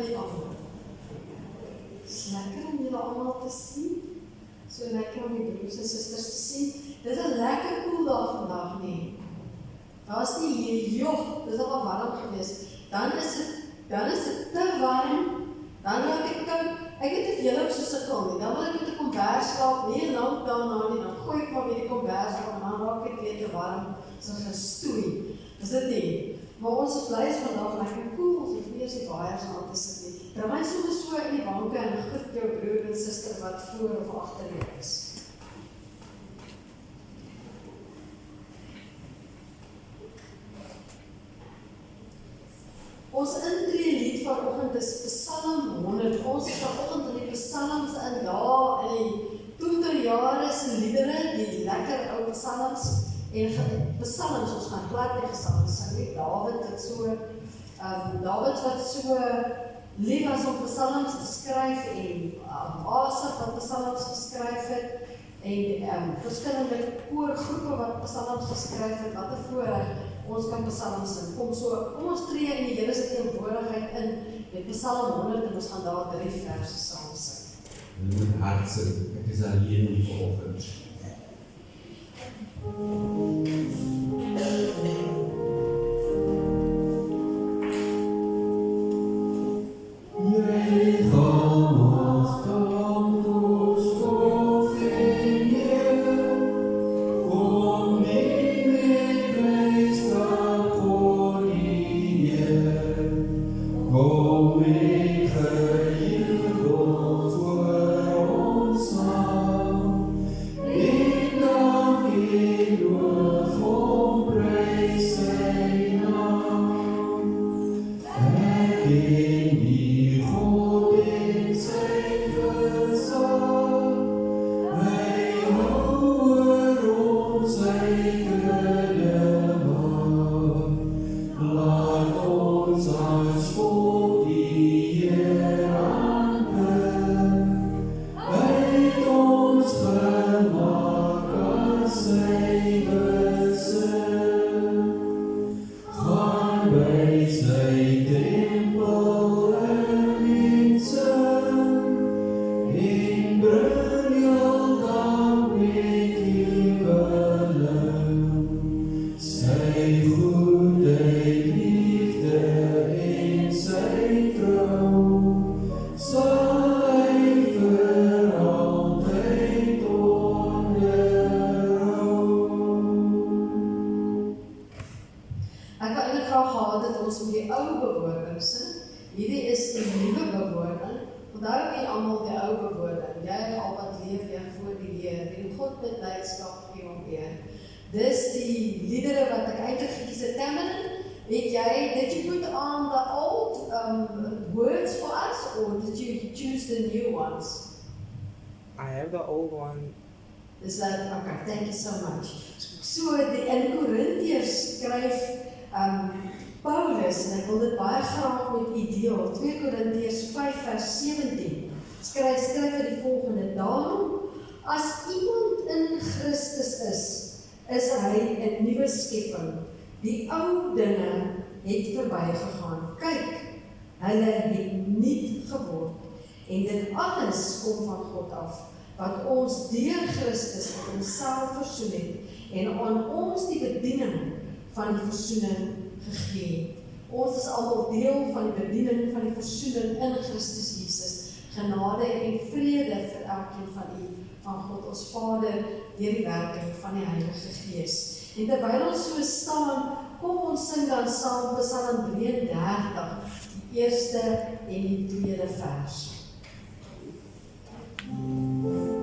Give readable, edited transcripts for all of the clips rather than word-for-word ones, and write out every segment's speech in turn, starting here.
jullie allemaal. Het is lekker om jullie allemaal te zien. So lekker om die broers en susters te sien. Dit is 'n lekker koel dag vandag nie. Daar is nie hier, joh, dit is al warm geweest. Dan is dit te warm. Dan raak ek koud. Ek weet of julle ook so sukkel nie. Dan wil ek met 'n kombers slaap, nie lank daarna nie. Dan gooi ek maar weer die kombers op en dan raak ek weer te warm. So gestoei. Dis dit nie. Maar ons is bly is vandag lekker koel. Ons hoef nie eens die waaiers aan te sit nie. Draai soms so in die banke en groet jou broer en suster wat voor of agter jou is. Ons intree lied vanoggend is Psalm 100. Ons is vanoggend in die psalms in die toeterjare se liedere, die lekker ou psalms en psalms, ons gaan glad die psalms sing. David wat so lief was om psalms te skryf en Asaf wat psalms geskryf het en verskillende koorgroepe wat psalms geskryf het, wat 'n voorreg ons kan psalms sing. Kom ons tree in die Here se teenwoordigheid in met Psalm 100 en ons gaan daar 3 verse saam sing. Met hart sing, ek is alleen in die vanoggend. Dis die liedere wat ek uitgekies het. Tammin, did you put on the old words for us or did you choose the new ones? I have the old one. Is that, okay, thank you so much. So, in Korintiërs skryf Paulus, en ek wil dit baie graag met u deel, 2 Korintiërs 5 vers 17, skryf hy die volgende: Daarom, as iemand in Christus is hy 'n nuwe skepping. Die ou dinge het verbygegaan. Kyk, hulle het nuut geword. En dit alles kom van God af, wat ons deur Christus met homself versoen het en aan ons die bediening van die versoening gegee het. Ons is almal deel van die bediening van die versoening in Christus Jesus. Genade en vrede vir elkeen van u, van God ons Vader, deur die werking van die Heilige Gees. En terwyl ons so staan, kom ons sing dan saam Psalm 33, die eerste en die tweede vers. Mir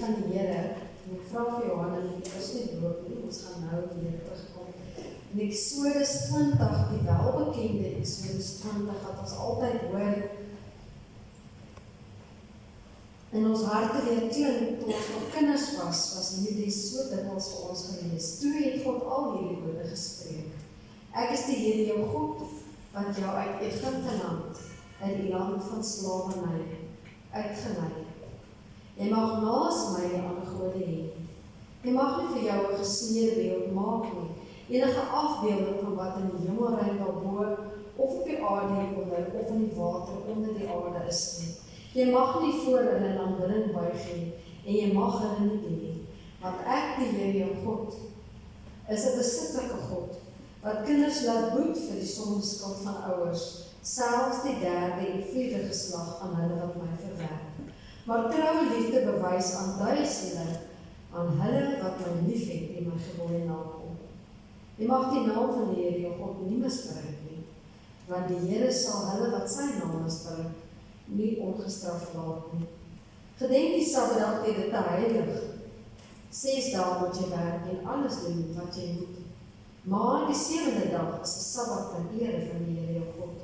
van die Here, en ek vra vir Johan en ek is nie dood nie, ons gaan nou weer terugkom. In Exodus 20, die welbekende Exodus 20, wat ons altyd hoor, in ons harte weer klink, toe ons nog kinders was hierdie so dikwels vir ons gelees. Toe het God al hierdie woorde gespreek. Ek is die Here jou God, wat jou uit Egipte land, uit die land van slavernij, uitgelei. Jy mag naas my die ander gode hê. Jy mag nie vir jou 'n gesneede beeld maak nie, enige afbeelding van wat in die hemelruim daarbo, of op die aarde hieronder, of in die water onder die aarde is nie. Jy mag nie voor hulle in aanbidding buig nie, en jy mag hulle nie dien nie, want ek, die Here jou God, is 'n besittelike God, wat kinders laat boet vir die sondeskuld van ouers, selfs die derde en vierde geslag van hulle wat my verwerp. Maar troue liefde bewys aan duisende, aan hulle wat my liefhet en my gebooie nakom. Jy mag die naam van die Here jou God nie misbruik nie, want die Here sal hulle wat sy naam misbruik, nie ongestraf laat nie. Gedenk die Sabbatdag dit te heilig. 6 dae moet jy werk en alles doen wat jy moet. Maar die 7de dag is 'n Sabbat ter ere van die Here jou God.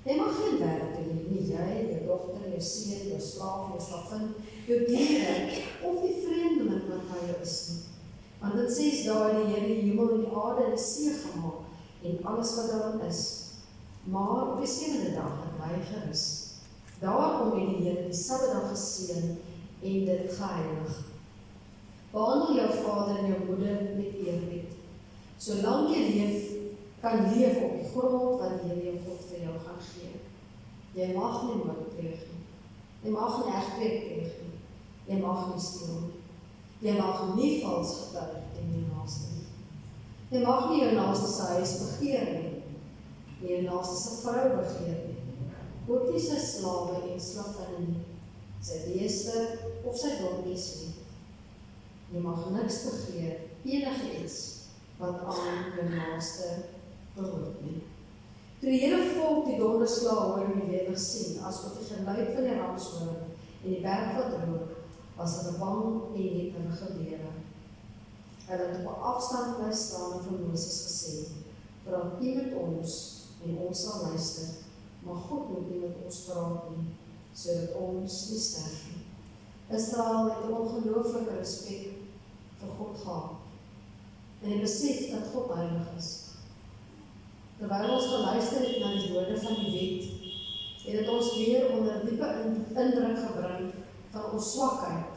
Jy mag geen werk doen nie, jy, jou dogter, jou seun, jou slaaf, jou slavin, jou diere of die vreemdeling wat by jou is nie. Want in 6 dae het die Here die hemel en die aarde en die see gemaak en alles wat daarin is. Maar op die 7de dag het hy gerus. Daarom het die Here die Sabbatdag geseën en dit geheilig. Behandel jou vader en jou moeder met eerbied, solank jy kan leef op die grond wat die Here jou God vir jou gaan gee. Jy mag nie moord pleeg nie. Jy mag nie egbreek pleeg nie. Jy mag nie steel nie. Jy mag nie vals getuig teen jou naaste nie. Jy mag nie jou naaste se huis begeer nie. Jou naaste se vrou begeer nie. Ook nie sy slawe en slavinne nie, sy beeste of sy donkies nie. Jy mag niks begeer, enige iets wat aan jou naaste behoort nie. Toe die hele volk die donderslag hoor en die weerlig sien, as wat die geluid van die ramshoorn en die berg wat rook, was hulle bang en het hulle gewere. Hulle het op 'n afstand bly staan en vir Moses gesê, praat nie met ons en ons sal luister, maar God moet nie met ons praat nie, sodat ons nie sterf nie. Israel het 'n ongelooflike respek vir God gehad en hy besef dat God heilig is. Terwyl ons geluister het na die woorde van die wet, het dit ons weer onder diepe indruk gebring van ons swakheid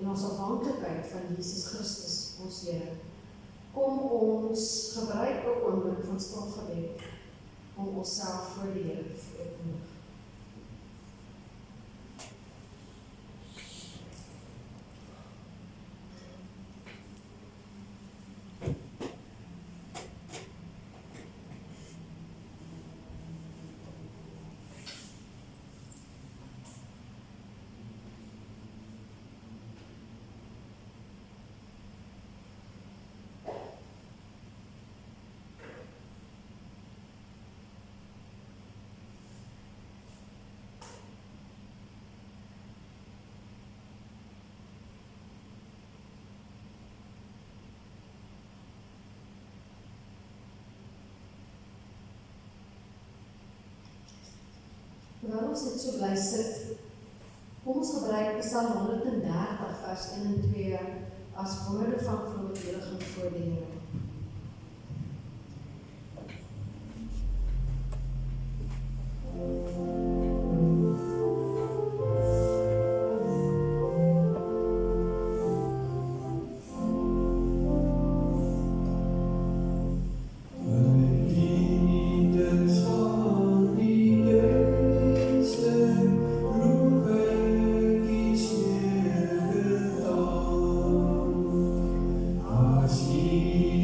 en ons afhanklikheid van Jesus Christus, ons Here. Kom ons gebruik 'n oomblik van stil gebed om onsself voor die Here te verootmoedig. Terwyl ons net so bly sit, kom ons gebruik Psalm 130 vers 1 en 2 as woorde van verootmoediging voor die Here. As he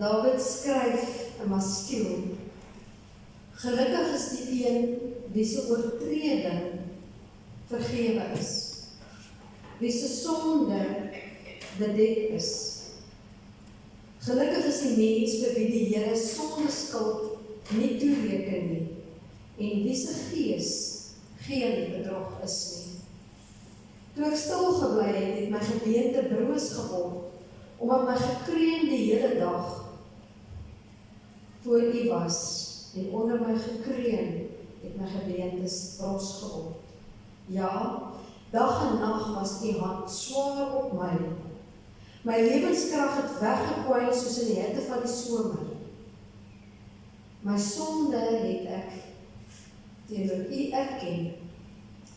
Dawid skryf in Maskiel, gelukkig is die een wie se oortreding vergewe is, wie se sonde bedek is. Gelukkig is die mens vir wie die Here sonder skuld nie toereken nie, en wie se gees geen bedrog is nie. Toe ek stil gebly het my gebeente broos geword, omdat my gekreun die hele dag voor U was, en onder my gekreun het my gebeentes bros geword. Ja, dag en nag was U hand swaar op my. My lewenskrag het weggekwyn soos in die hitte van die somer. My sonde het ek teenoor U erken.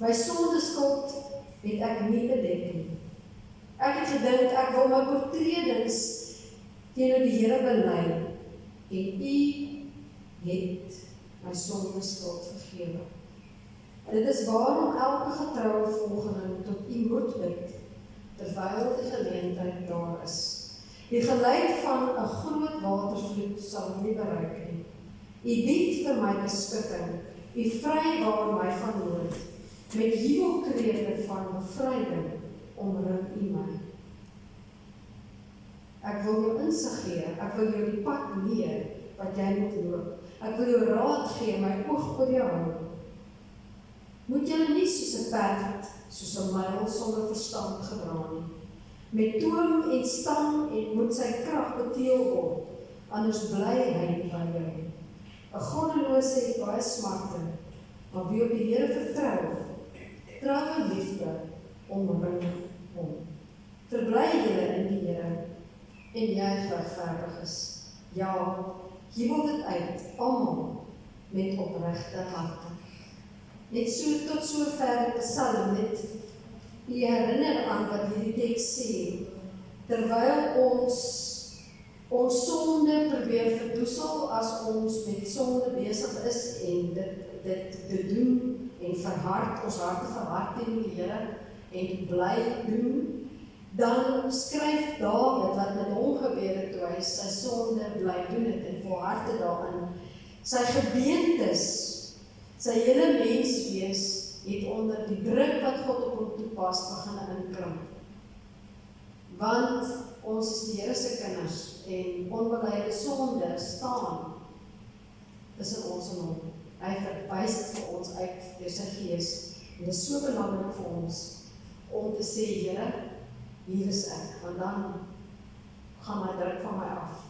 My sondeskuld het ek nie bedek nie. Ek het gedink, ek wil my oortredings teenoor die Here bely, en U het my sondeskuld vergewe. Dit is waarom elke getroue volgeling tot U moet bid, terwyl die geleentheid daar is. Die geluid van 'n groot watervloed sal nie bereik nie. U bied vir my beskutting, U vrywaar my van nood, met jubelkrete van bevryding omring U my. Ek wil jou insig gee, ek wil jou die pad leer wat jy moet loop. Ek wil jou raad gee, my oog oor jou hou. Moet jy nie soos 'n perd, soos 'n muil sonder verstand gedra nie. Met toom en stang en moet sy krag beteel word, anders bly hy nie by jou. 'n goddelose het baie smarte, maar wie op die Here vertrou, troue liefde omring hom. Verbly julle in die Here, en jy regverdig is. Ja, jubel dit uit, almal met opregte harte. Net so tot so ver die Psalm net U herinner aan wat hierdie teks sê, terwyl ons sonde probeer verdoesel as ons met sonde besig is en dit doen en verhard, ons harte verhard teen die Here en bly doen, dan skryf Dawid wat met hom gebeur het toe hy sy sonde bly doen het en volhard daarin. Sy gebeentes, sy hele menswees het onder die druk wat God op hom toepas begin inkrimp. Want ons is die Here se kinders en onbeleide sonde staan tussen ons en hom. Hy verwys dit vir ons uit deur sy Gees. En dit is so belangrik vir ons om te sê, Here, hier is ek, want dan gaan my druk van my af.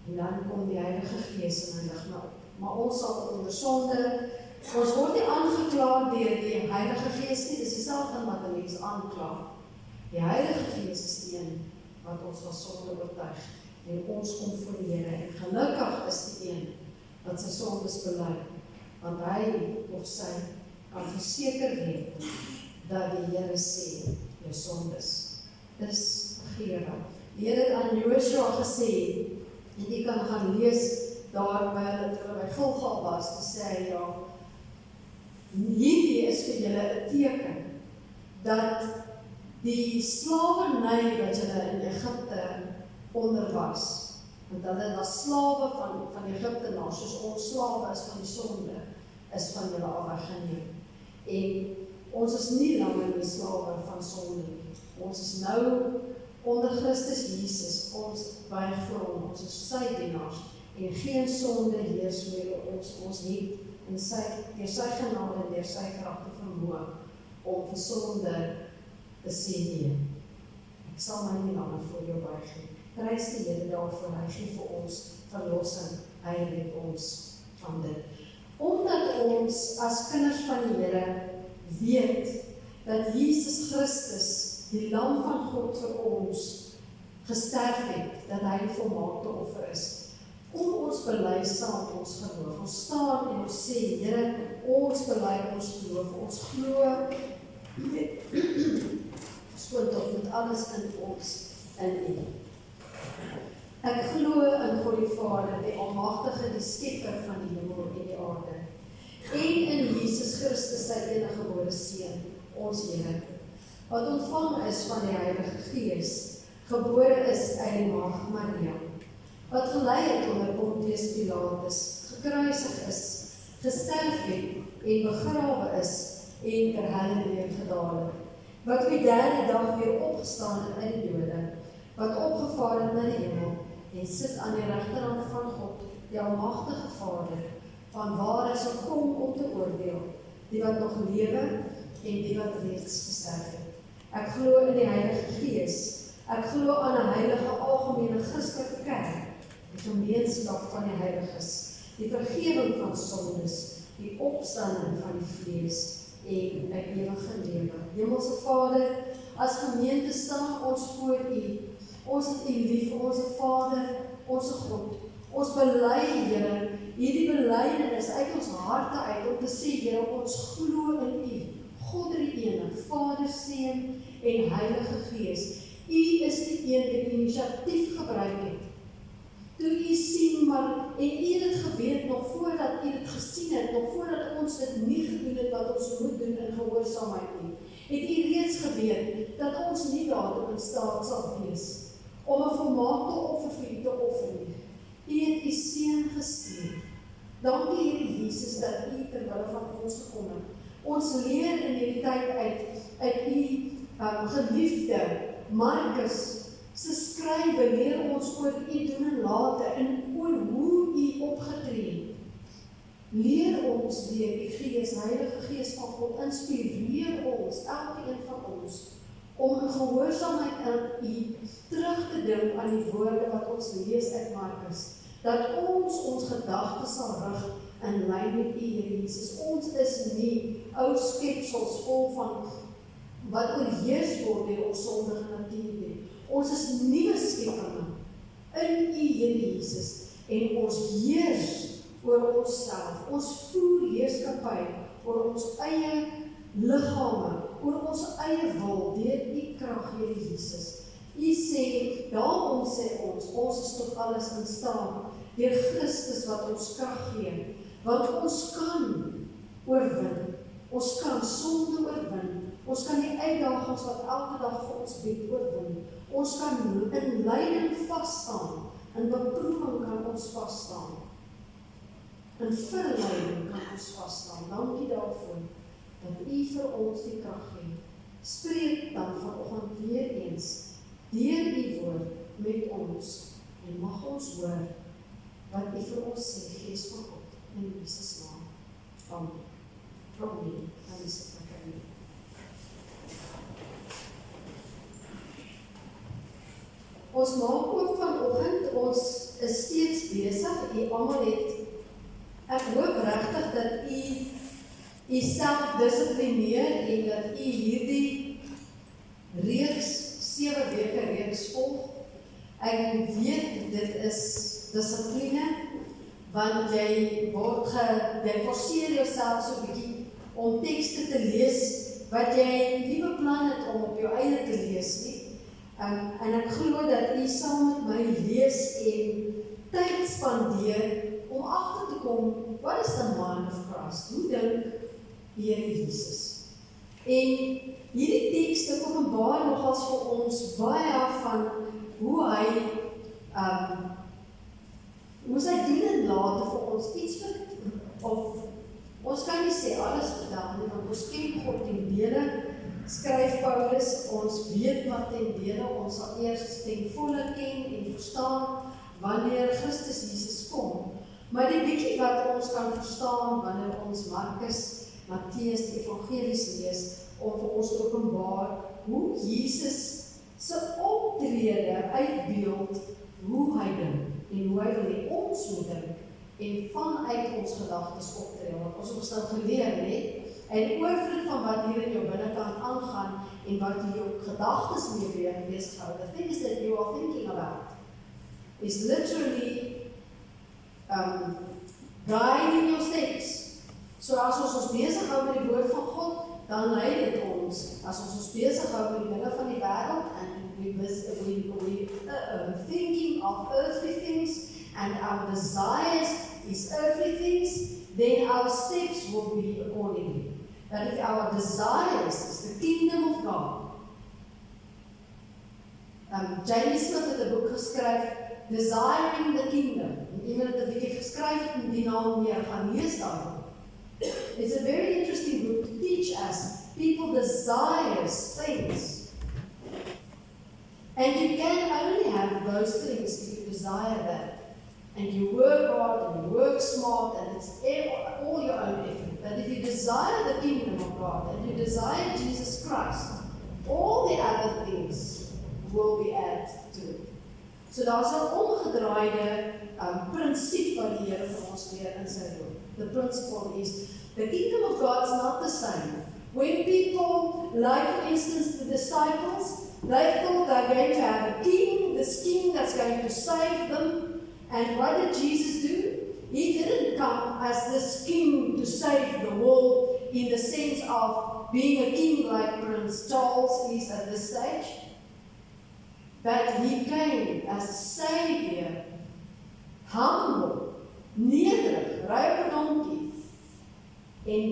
En dan kom die Heilige Gees en hy lig my op. Maar ons sal onder sonde, ons word nie aangekla deur die Heilige Gees nie, dis dieselfde wat 'n mens aankla. Die Heilige Gees is die een wat ons van sonde oortuig en ons kom voor die Here. En gelukkig is die een wat sy sondes bely, want hy of sy kan verseker weet dat die Here sê, jou sondes is vergewe. Die Here het aan Joshua gesê, en jy kan gaan lees daar by hulle by Gilgal was, te sê, ja, hierdie is vir julle 'n teken, dat die slawerny wat julle in Egipte onder was, want hulle was slawe van Egiptenaars, soos ons slawe is van die sonde, is van julle al weggeneem. En ons is nie langer die slawe van sonde nie. Ons is nou onder Christus Jesus, ons buig voor hom, ons is sy dienaars, en geen sonde heers meer ons het, en deur sy genade en deur sy krag te vermoë, om vir sonde te sê nee. Ek sal my nie langer voor jou buig nie. Prys die Here daarvoor, hy gee vir ons verlossing, hy red ons van dit. Omdat ons as kinders van die Here weet, dat Jesus Christus, die Lam van God vir ons, gesterf het, dat hy die volmaakte offer is. Kom ons bely saam ons geloof. Ons staan en ons sê, Here, ons bely ons geloof. Ons glo met alles in ons, in U. Ek glo in God die Vader, die Almagtige, die Skepper van die hemel en die aarde, en in Jesus Christus, sy enige gebore Seun, ons Here, wat ontvang is van die Heilige Gees, gebore is uit die Maagd Maria, wat gelei het onder Pontius Pilatus, gekruisig is, gesterf het en begrawe is en ter helle weer gedaal het, wat op die derde dag weer opgestaan het uit die dode, wat opgevaar het na die hemel en sit aan die regterhand van God, die almagtige Vader, van waar hy sal kom om te oordeel, die wat nog lewe en die wat reeds gesterf het. Ek glo in die Heilige Gees, ek glo aan 'n heilige algemene Christelike kerk, die gemeenskap van die heiliges, die vergewing van sondes, die opstanding van die vlees en 'n ewige lewe. Hemelse Vader, as gemeente staan ons voor U. Ons het U lief, ons Vader, ons God. Ons bely, Here, hierdie belydenis uit ons harte uit om te sê, Here, ons glo in U, God die Ene, Vader, Seun en Heilige Gees. U is die een wat die inisiatief gebruik het. Toe U sien, maar en U het dit geweet nog voordat U dit gesien het, nog voordat ons dit nie gedoen het wat ons moet doen in gehoorsaamheid nie, het U reeds geweet dat ons nie daartoe in staat sal wees om 'n volmaakte offer vir U te offer nie. U het U Seun gestuur. Dankie Here Jesus dat U ter wille van ons gekom het. Ons leer in hierdie tyd uit U geliefde Markus se skrywe leer ons oor U doen en late en oor hoe U opgetree het. Leer ons deur die Gees, Heilige Gees van God, inspireer ons, elkeen van ons, om in gehoorsaamheid aan U terug te dink aan die woorde wat ons lees uit Markus, dat ons gedagtes sal rig in lyn met U, Here Jesus. Ons is nie ou skepsels vol van wat oorheers word deur ons sondige natuur nie. Ons is nuwe skepinge in U, Here Jesus, en ons heers oor onsself. Ons voer heerskappy oor ons eie liggame, oor ons eie wil, deur U krag, Here Jesus. U sê, daarom sê ons is tot alles in staat, deur Christus wat ons krag gee, want ons kan oorwin, ons kan sonde oorwin, ons kan die uitdagings wat elke dag vir ons bied oorwin, ons kan in lyding vasstaan, in beproewing kan ons vasstaan, in verleiding kan ons vasstaan. Dankie daarvoor, dat U vir ons die krag gee. Spreek dan vanoggend weer eens, deur U woord met ons, en mag ons hoor wat U vir ons sê, Gees van God, in Jesus naam. Amen. Amen. Amen. Ons maak ook vanoggend, ons is steeds besig, U almal het, ek hoop regtig dat U self dissiplineer en dat U hierdie reeks, 7 weke reeks volg. Ek weet, dit is dissipline, want jy forceer jouself so 'n bietjie om tekste te lees, wat jy nie beplan het om op jou eie te lees nie. En ek glo dat U saam met my lees en tyd spandeer om agter te kom, wat is the mind of Christ? Hoe dink die Here Jesus? En hierdie tekste openbaar nogals vir ons baie van hoe hy sy doen en late vir ons iets of ons kan nie sê alles vertel nie, want ons ken God ten dele, skryf Paulus, ons weet wat ten dele, ons sal eers ten volle ken en verstaan wanneer Christus Jesus kom. Maar die bietjie wat ons kan verstaan wanneer ons Markus, Matteus, die evangelies lees, om vir ons te openbaar hoe Jesus se optrede uitbeeld hoe hy dink en hoe hy wil hê ons moet dink en vanuit ons gedagtes optree, wat ons ons nou geleer het, en die oorvloed van wat hier in jou binnekant aangaan en wat jy jou gedagtes mee bezig hou. The things that you are thinking about is literally guiding your steps. So as ons bezig hou met die woord van God, dan lei dit ons. As ons bezig hou met die dinge van die wêreld en we thinking of earthly things and our desires is earthly things, then our steps will be accordingly. That if our desires is the kingdom of God. Jamie Smith het 'n boek geskryf, Desiring the Kingdom. En iemand het 'n bietjie geskryf het met die naam meer, gaan lees daarin. It's a very interesting book to teach us. People desires things. And you can only have those things if you desire that. And you work hard and you work smart and it's all your own effort. But if you desire the kingdom of God and you desire Jesus Christ, all the other things will be added to it. So daar's 'n omgedraaide prinsip wat die Here vir ons leer in sy woord. The principle is, the kingdom of God is not the same. When people, like for instance the disciples, they thought they're going to have a king, this king that's going to save them. And what did Jesus do? He didn't come as this king to save the world in the sense of being a king like Prince Charles is at this stage. But he came as a savior, humble, nederig, ry op 'n donkie, en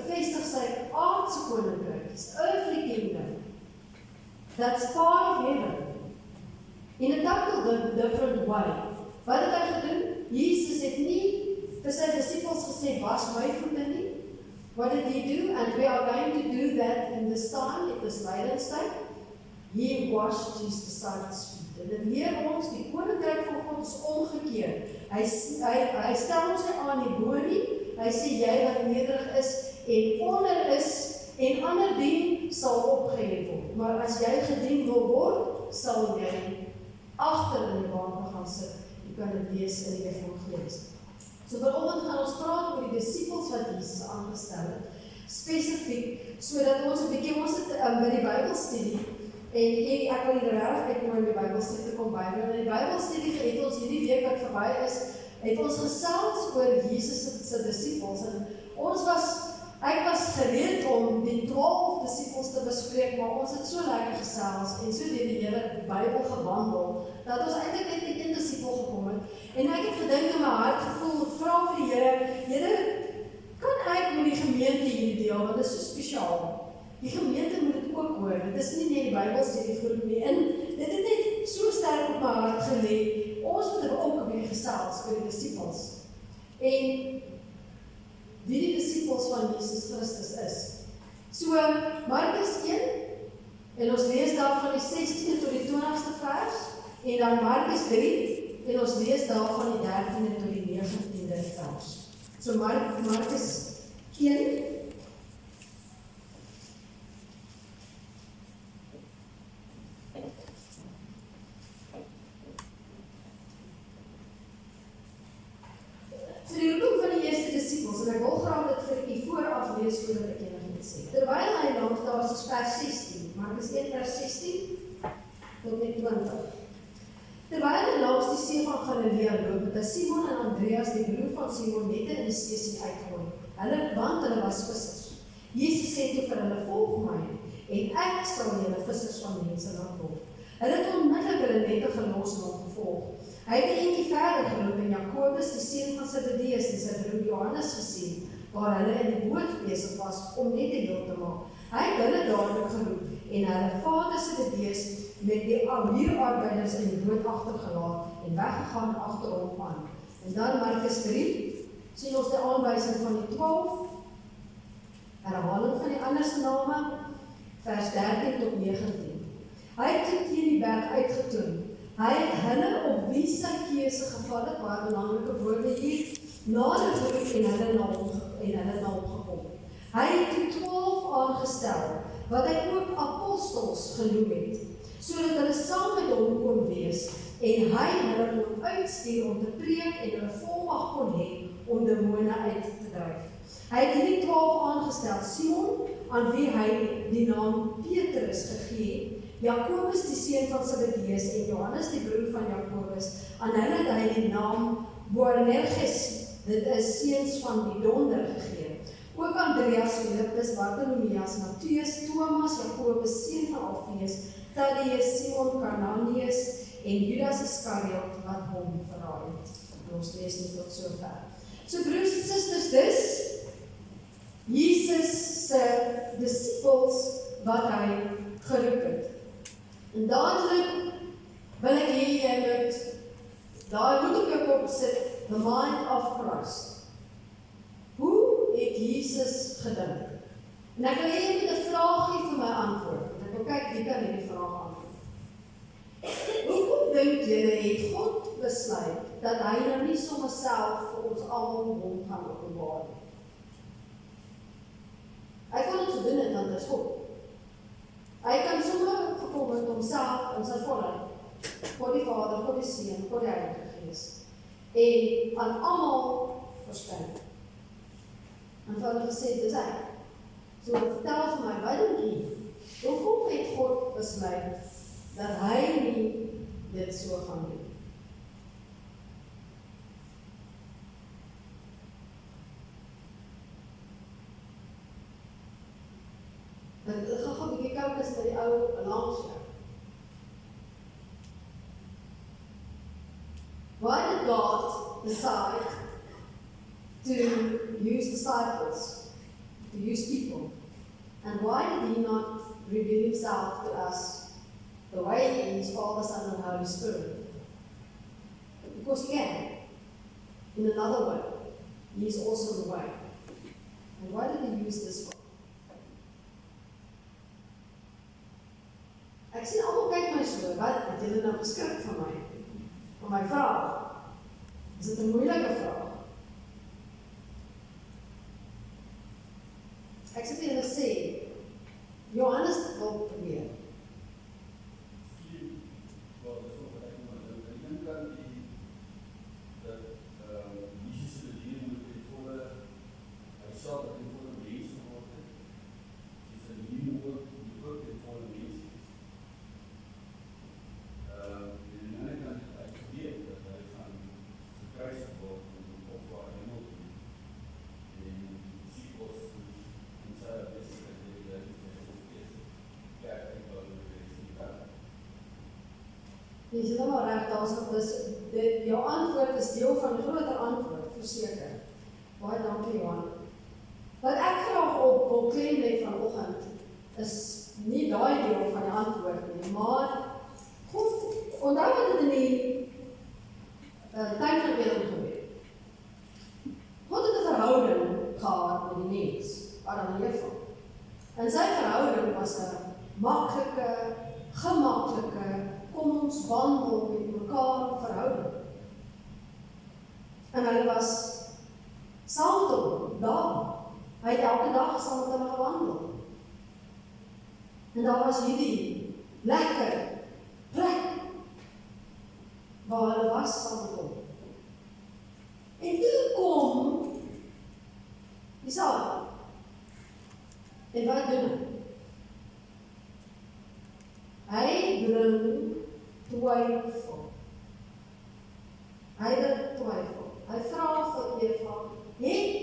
vestig sy aardse koninkryk, his earthly kingdom. That's part of heaven. In a total different way. Wat het hy gedoen? Jesus het nie vir sy disippels gesê, was my voete nie. What did he do? And we are going to do that in this time, in this Lydenstyd. He washed his disciples' feet. En dit leer ons, die koninkryk van God is omgekeerd. Hy stel ons nie aan die bo nie, hy sê, jy wat nederig is, en onder is, en ander dien sal opgehef word. Maar as jy gedien wil word, sal jy agter in die baan gaan sit. Jy kan dit lees in die Evangelie. So vanoggend gaan ons praat oor die disippels wat Jesus aangestel het, spesifiek, sodat ons 'n bietjie, ons het by die Bybelstudie, en ek wil hier regtig uitkom om die Bybelstudie te kom bybring, en die Bybelstudie het ons hierdie week wat verby is, het ons gesels oor Jesus se disippels, en ek was gereed om die 12 disippels te bespreek, maar ons het so lekker gesels, en so deur die hele Bybel gewandel, dat ons eintlik net met een disipel gekom het, en ek het gedink in my hart gevoel, vra vir die Here, kan ek met die gemeente hierdie deel, want dit is so spesiaal. Die gemeente moet dit ook hoor, dit is nie net die Bybelstudie groep nie, en dit het net so sterk op my hart gelê, ons moet ook 'n bietjie gesels oor die disippels, en wie die disippels van Jesus Christus is. So, Markus 1, en ons lees daar van die 16de tot die 20ste vers, en dan Markus 3, en ons lees daar van die 13de tot die 19de vers. So, Markus 1, die roeping van die eerste disippels, en ek wil graag dit vir u vooraf lees voordat ek enigiets sê. Terwyl hy langs daar is vers 16, Markus 1 vers 16 tot net 20. Terwyl hy langs die see van Galilea loop, het hy Simon en Andreas, die broer van Simon, nette in die see sien uitgooi. Want hulle was vissers. Jesus sê toe vir hulle, volg my, en ek sal julle vissers van mense laat word. Hulle het onmiddellik hulle nette gelos en hom gevolg. Hy het 'n entjie verder geloop en Jakobus, die seun van Zebedeus, en sy broer Johannes gesien, waar hulle in die boot besig was om nette heel te maak. Hy het hulle dadelik geroep en hulle vader Zebedeus met die huurarbeiders in die boot agtergelaat en weggegaan agter hom aan. En dan Markus 3, sien ons die aanwysing van die 12, herhaling van die ander se name, vers 13 tot 19. Hy het teen die berg uitgetoon. Hy het hulle op wie sy keuse geval het, baie belangrike woorde hier, nader geroep en hulle na hom gekom. Hy het die 12 aangestel, wat hy ook apostels genoem het, sodat hulle saam met hom kon wees, en hy hulle kon uitstuur om te preek en hulle volmag kon hê om demone uit te dryf. Hy het hierdie 12 aangestel, Simon, aan wie hy die naam Petrus gegee het, Jakobus die seun van Zebedeus en Johannes die broer van Jakobus, aan hulle het hy die naam Boanerges, dit is seuns van die donder gegee. Ook Andreas, Philippus, Bartholomeus, Mattheus, Thomas, Jakobus, seun van Alfeus, Thaddeus, Simon Karnanius en Judas Iskariot wat hom verraai het. Ons lees nie tot sover. So broers en susters, dis Jesus se disippels wat hy geroep het. En dadelik wil ek hê jy moet God sit the mind of Christ. Hoe het Jesus gedink? En ek wil hê jy moet 'n vraagie vir my antwoord. En ek wil kyk wie kan hierdie vraag antwoord. Hoekom dink julle het God besluit dat hy nou nie sommer self vir ons almal hom gaan openbaar nie? Hy kon dit gedoen het, want dit is God. Hy kan sommer gekom het homself in sy volheid, God die Vader, God die Seun, God die Heilige Gees, en aan almal verskyn. En vir hulle gesê, dis hy. So vertel vir my, wat dink jy? Hoekom het God besluit dat hy nie dit so gaan doen? Ek gaan gou 'n bietjie kyk as by die ou langs jou. Why did God decide to use disciples, to use people? And why did he not reveal himself to us the way in his Father, Son, and Holy Spirit? Because he can. In another way. He is also the way. And why did he use this way? Ek sien almal kyk my so, wat het julle nou geskrik van my? Van my vraag? Is dit 'n moeilike vraag? Ek sê vir julle sê, Johannes wil probeer. Jy is helemaal reg, jou antwoord is deel van 'n groter antwoord, verseker. Baie dankie, Johan. Wat ek graag op wil klem lê vanoggend, is nie daai deel van die antwoord nie, maar God, onthou wat dit in die tyd van Eden gebeur. God het 'n verhouding gehad met die mens, Adam en Eva. En sy verhouding was 'n maklike, gemaklike, kom ons wandel met mekaar verhouding. En hulle was saam met hom, daar. Hy het elke dag saam met hulle gewandel. En daar was hierdie lekker plek waar hulle was saam met hom. En toe kom die Satan. En wat doen hy? Hy bring twyfel. Hy bring twyfel. Hy vra vir Eva, het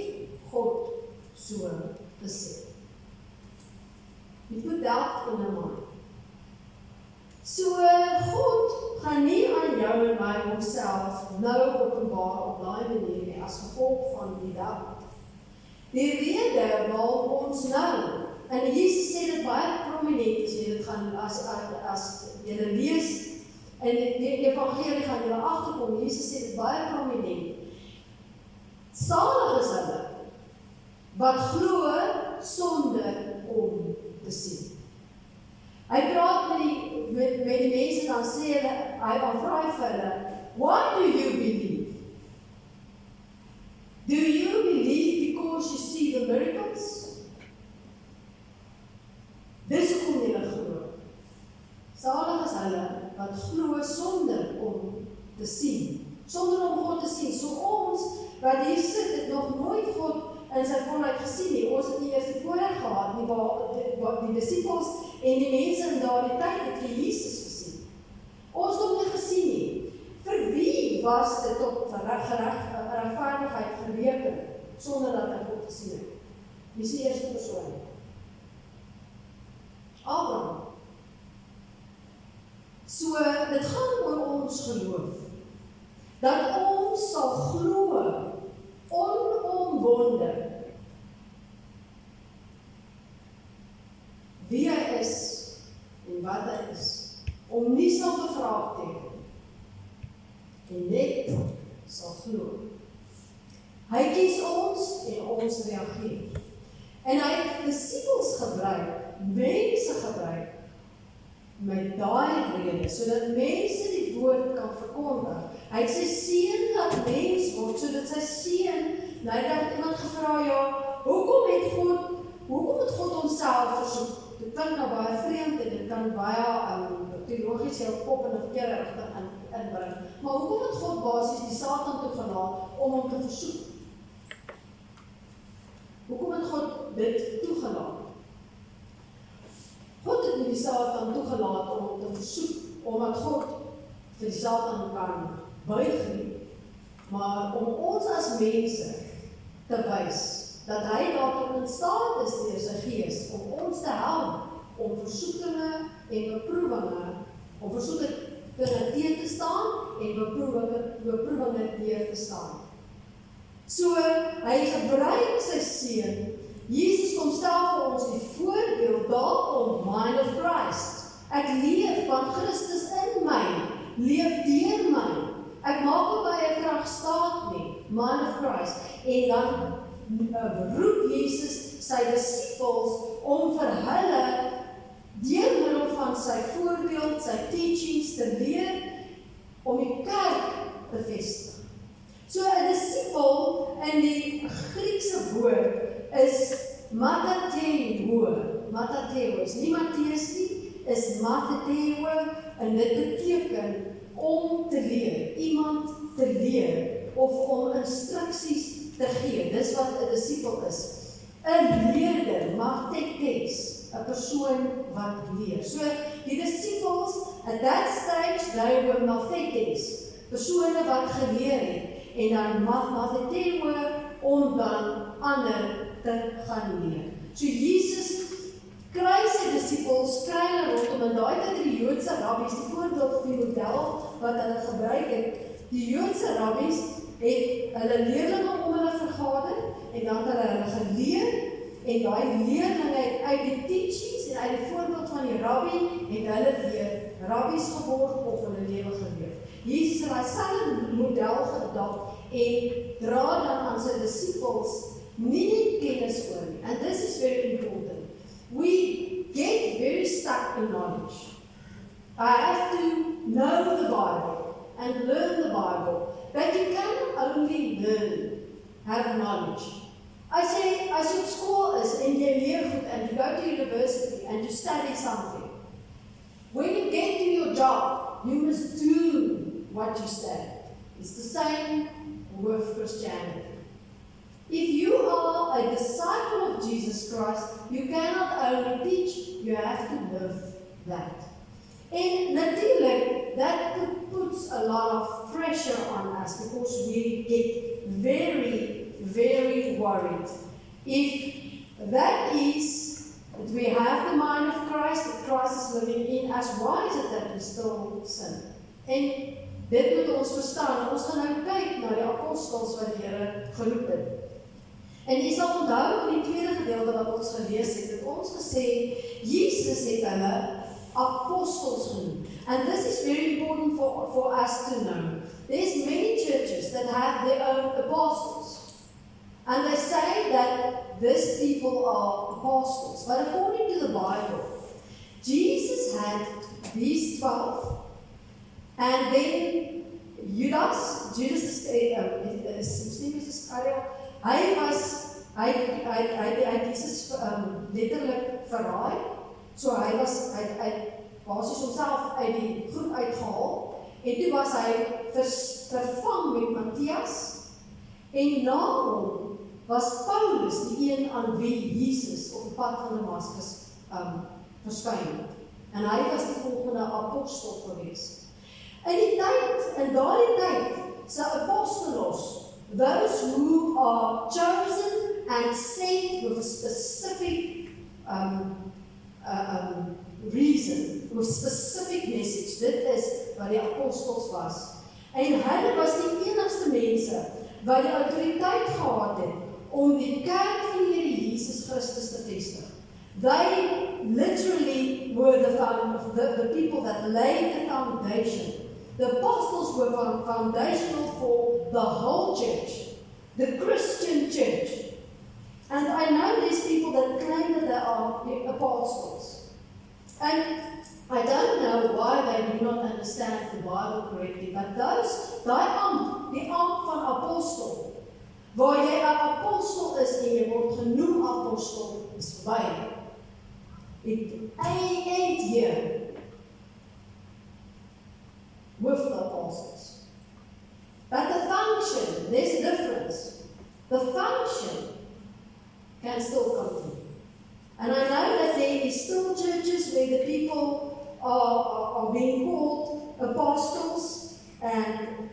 God so gesê? You put that in 'n mind. So God gaan nie aan jou en my homself nou openbaar op daai manier nie, as gevolg van die dag. Die rede waarom ons nou, en Jesus sê dit baie prominent, as jy dit gaan, as jy dit lees, en die evangelie gaan julle agterkom, Jesus sê dit baie prominent. Salig is hulle, wat glo sonder om te sien. Hy praat met die mense, dan sê hulle, hy vra vir hulle, why do you believe? Do you believe because you see the miracles? Dis hoekom julle glo. Salig is hulle wat glo sonder om te sien. Sonder om God te sien. So ons, wat hier sit, het nog nooit God in sy volheid gesien nie. Ons het nie eers die voorreg gehad nie, waar die disciples en die mense in daardie tyd het vir Jesus gesien. Ons het hom nie gesien nie. Vir wie was dit tot regverdigheid gereken, sonder dat hy God gesien het? Wie is die eerste persoon? Abraham. So, dit gaan oor ons geloof. Dat ons sal glo, onomwonde, wie hy is en wat hy is, om nie sal bevraagteken en net sal glo. Hy kies ons en ons reageer. En hy het disippels gebruik, mense gebruik, met daai rede, sodat mense die woord kan verkondig. Hy het sy seun laat mens word, sodat sy seun, nou het iemand gevra, ja, hoekom het God onsself versoek? Dit klink nou baie vreemd en dit kan baie teologies jou kop in 'n verkeerde rigting inbring. Maar hoekom het God basies die Satan toegelaat om hom te versoek? Hoekom het God dit toegelaat? God het nie die Satan toegelaat om hom te versoek, omdat God vir die Satan kan buig nie, maar om ons as mense te wys dat hy daartoe in staat is deur sy gees om ons te help om versoekinge en beproewinge, om versoekinge teen te staan en beproewinge deur te staan. So, hy gebruik sy seun. Jesus kom stel vir ons die voorbeeld daarom, mind of Christ. Ek leef want Christus in my, leef deur my. Ek maak op my eie krag staat nie, mind of Christ. En dan roep Jesus sy disippels om vir hulle deur middel van sy voorbeeld, sy teachings te leer om die kerk te vestig. So 'n disipel in die Griekse woord is matateo. Matateo is nie Matteus nie, is matateo en dit beteken om te leer, iemand te leer of om instruksies te gee. Dis wat 'n disipel is. 'n leerder, mathetes, 'n persoon wat leer. So die disciples at that stage they were mathetes, persone wat geleer het en dan matheteo om dan ander te gaan leer. So Jesus kry sy disippels, kry hulle rondom, en daai tyd die Joodse rabbies, die voorbeeld of die model wat hulle gebruik het, die Joodse rabbies het hulle leerlinge om hulle vergader, en dan het hulle geleer, en daai leerlinge het uit die teachings en uit die voorbeeld van die rabbi, het hulle weer rabbies geword of hulle lewe geleef. Jesus het daai selfde model gedop en dra dan aan sy disippels nie net kennis oor nie. And this is very important. We get very stuck in knowledge. I have to know the Bible and learn the Bible, but you cannot only learn, have knowledge. As jy op skool is en jy leer goed and you go to university and you study something, when you get to your job, you must do what you study. It's the same with Christianity. If you are a disciple of Jesus Christ, you cannot only teach, you have to live that. And natuurlijk, that puts a lot of pressure on us because we get very, very worried. If that is, that we have the mind of Christ, that Christ is living in us, why is it that we still sin? En dit moet ons verstaan. Ons gaan nou kyk na die apostels wat die Here geroep het. En jy sal onthou in die tweede gedeelte wat ons gelees het, het ons gesê, Jesus het hulle apostels genoem. And this is very important for us to know. There's many churches that have their own apostles. And they say that these people are apostles. But according to the Bible, Jesus had these 12. And then Judas Iscariot, hy het Jesus letterlik verraai. So hy basies homself uit die groep uitgehaal. En toe was hy vervang met Matthias. En na hom was Paulus die een aan wie Jesus op die pad van Damaskus verskyn het. En hy was die volgende apostel gewees. In daardie tyd, se apostolos, those who are chosen and sent with a specific reason, with specific message, dit is wat die apostels was. En hulle was die enigste mense wat die autoriteit gehad het om die kerk van die Here Jesus Christus te vestig. They literally were the people that laid the foundation The apostles were foundational for the whole church, the Christian church. And I know there's people that claim that they are apostles. And I don't know why they do not understand the Bible correctly, but die amp van apostel, waar jy 'n apostel is en jy word genoem apostel, is verby. It ain't here with the apostles. But the function, there's a difference. The function can still continue. And I know that there is still churches where the people are being called apostles, and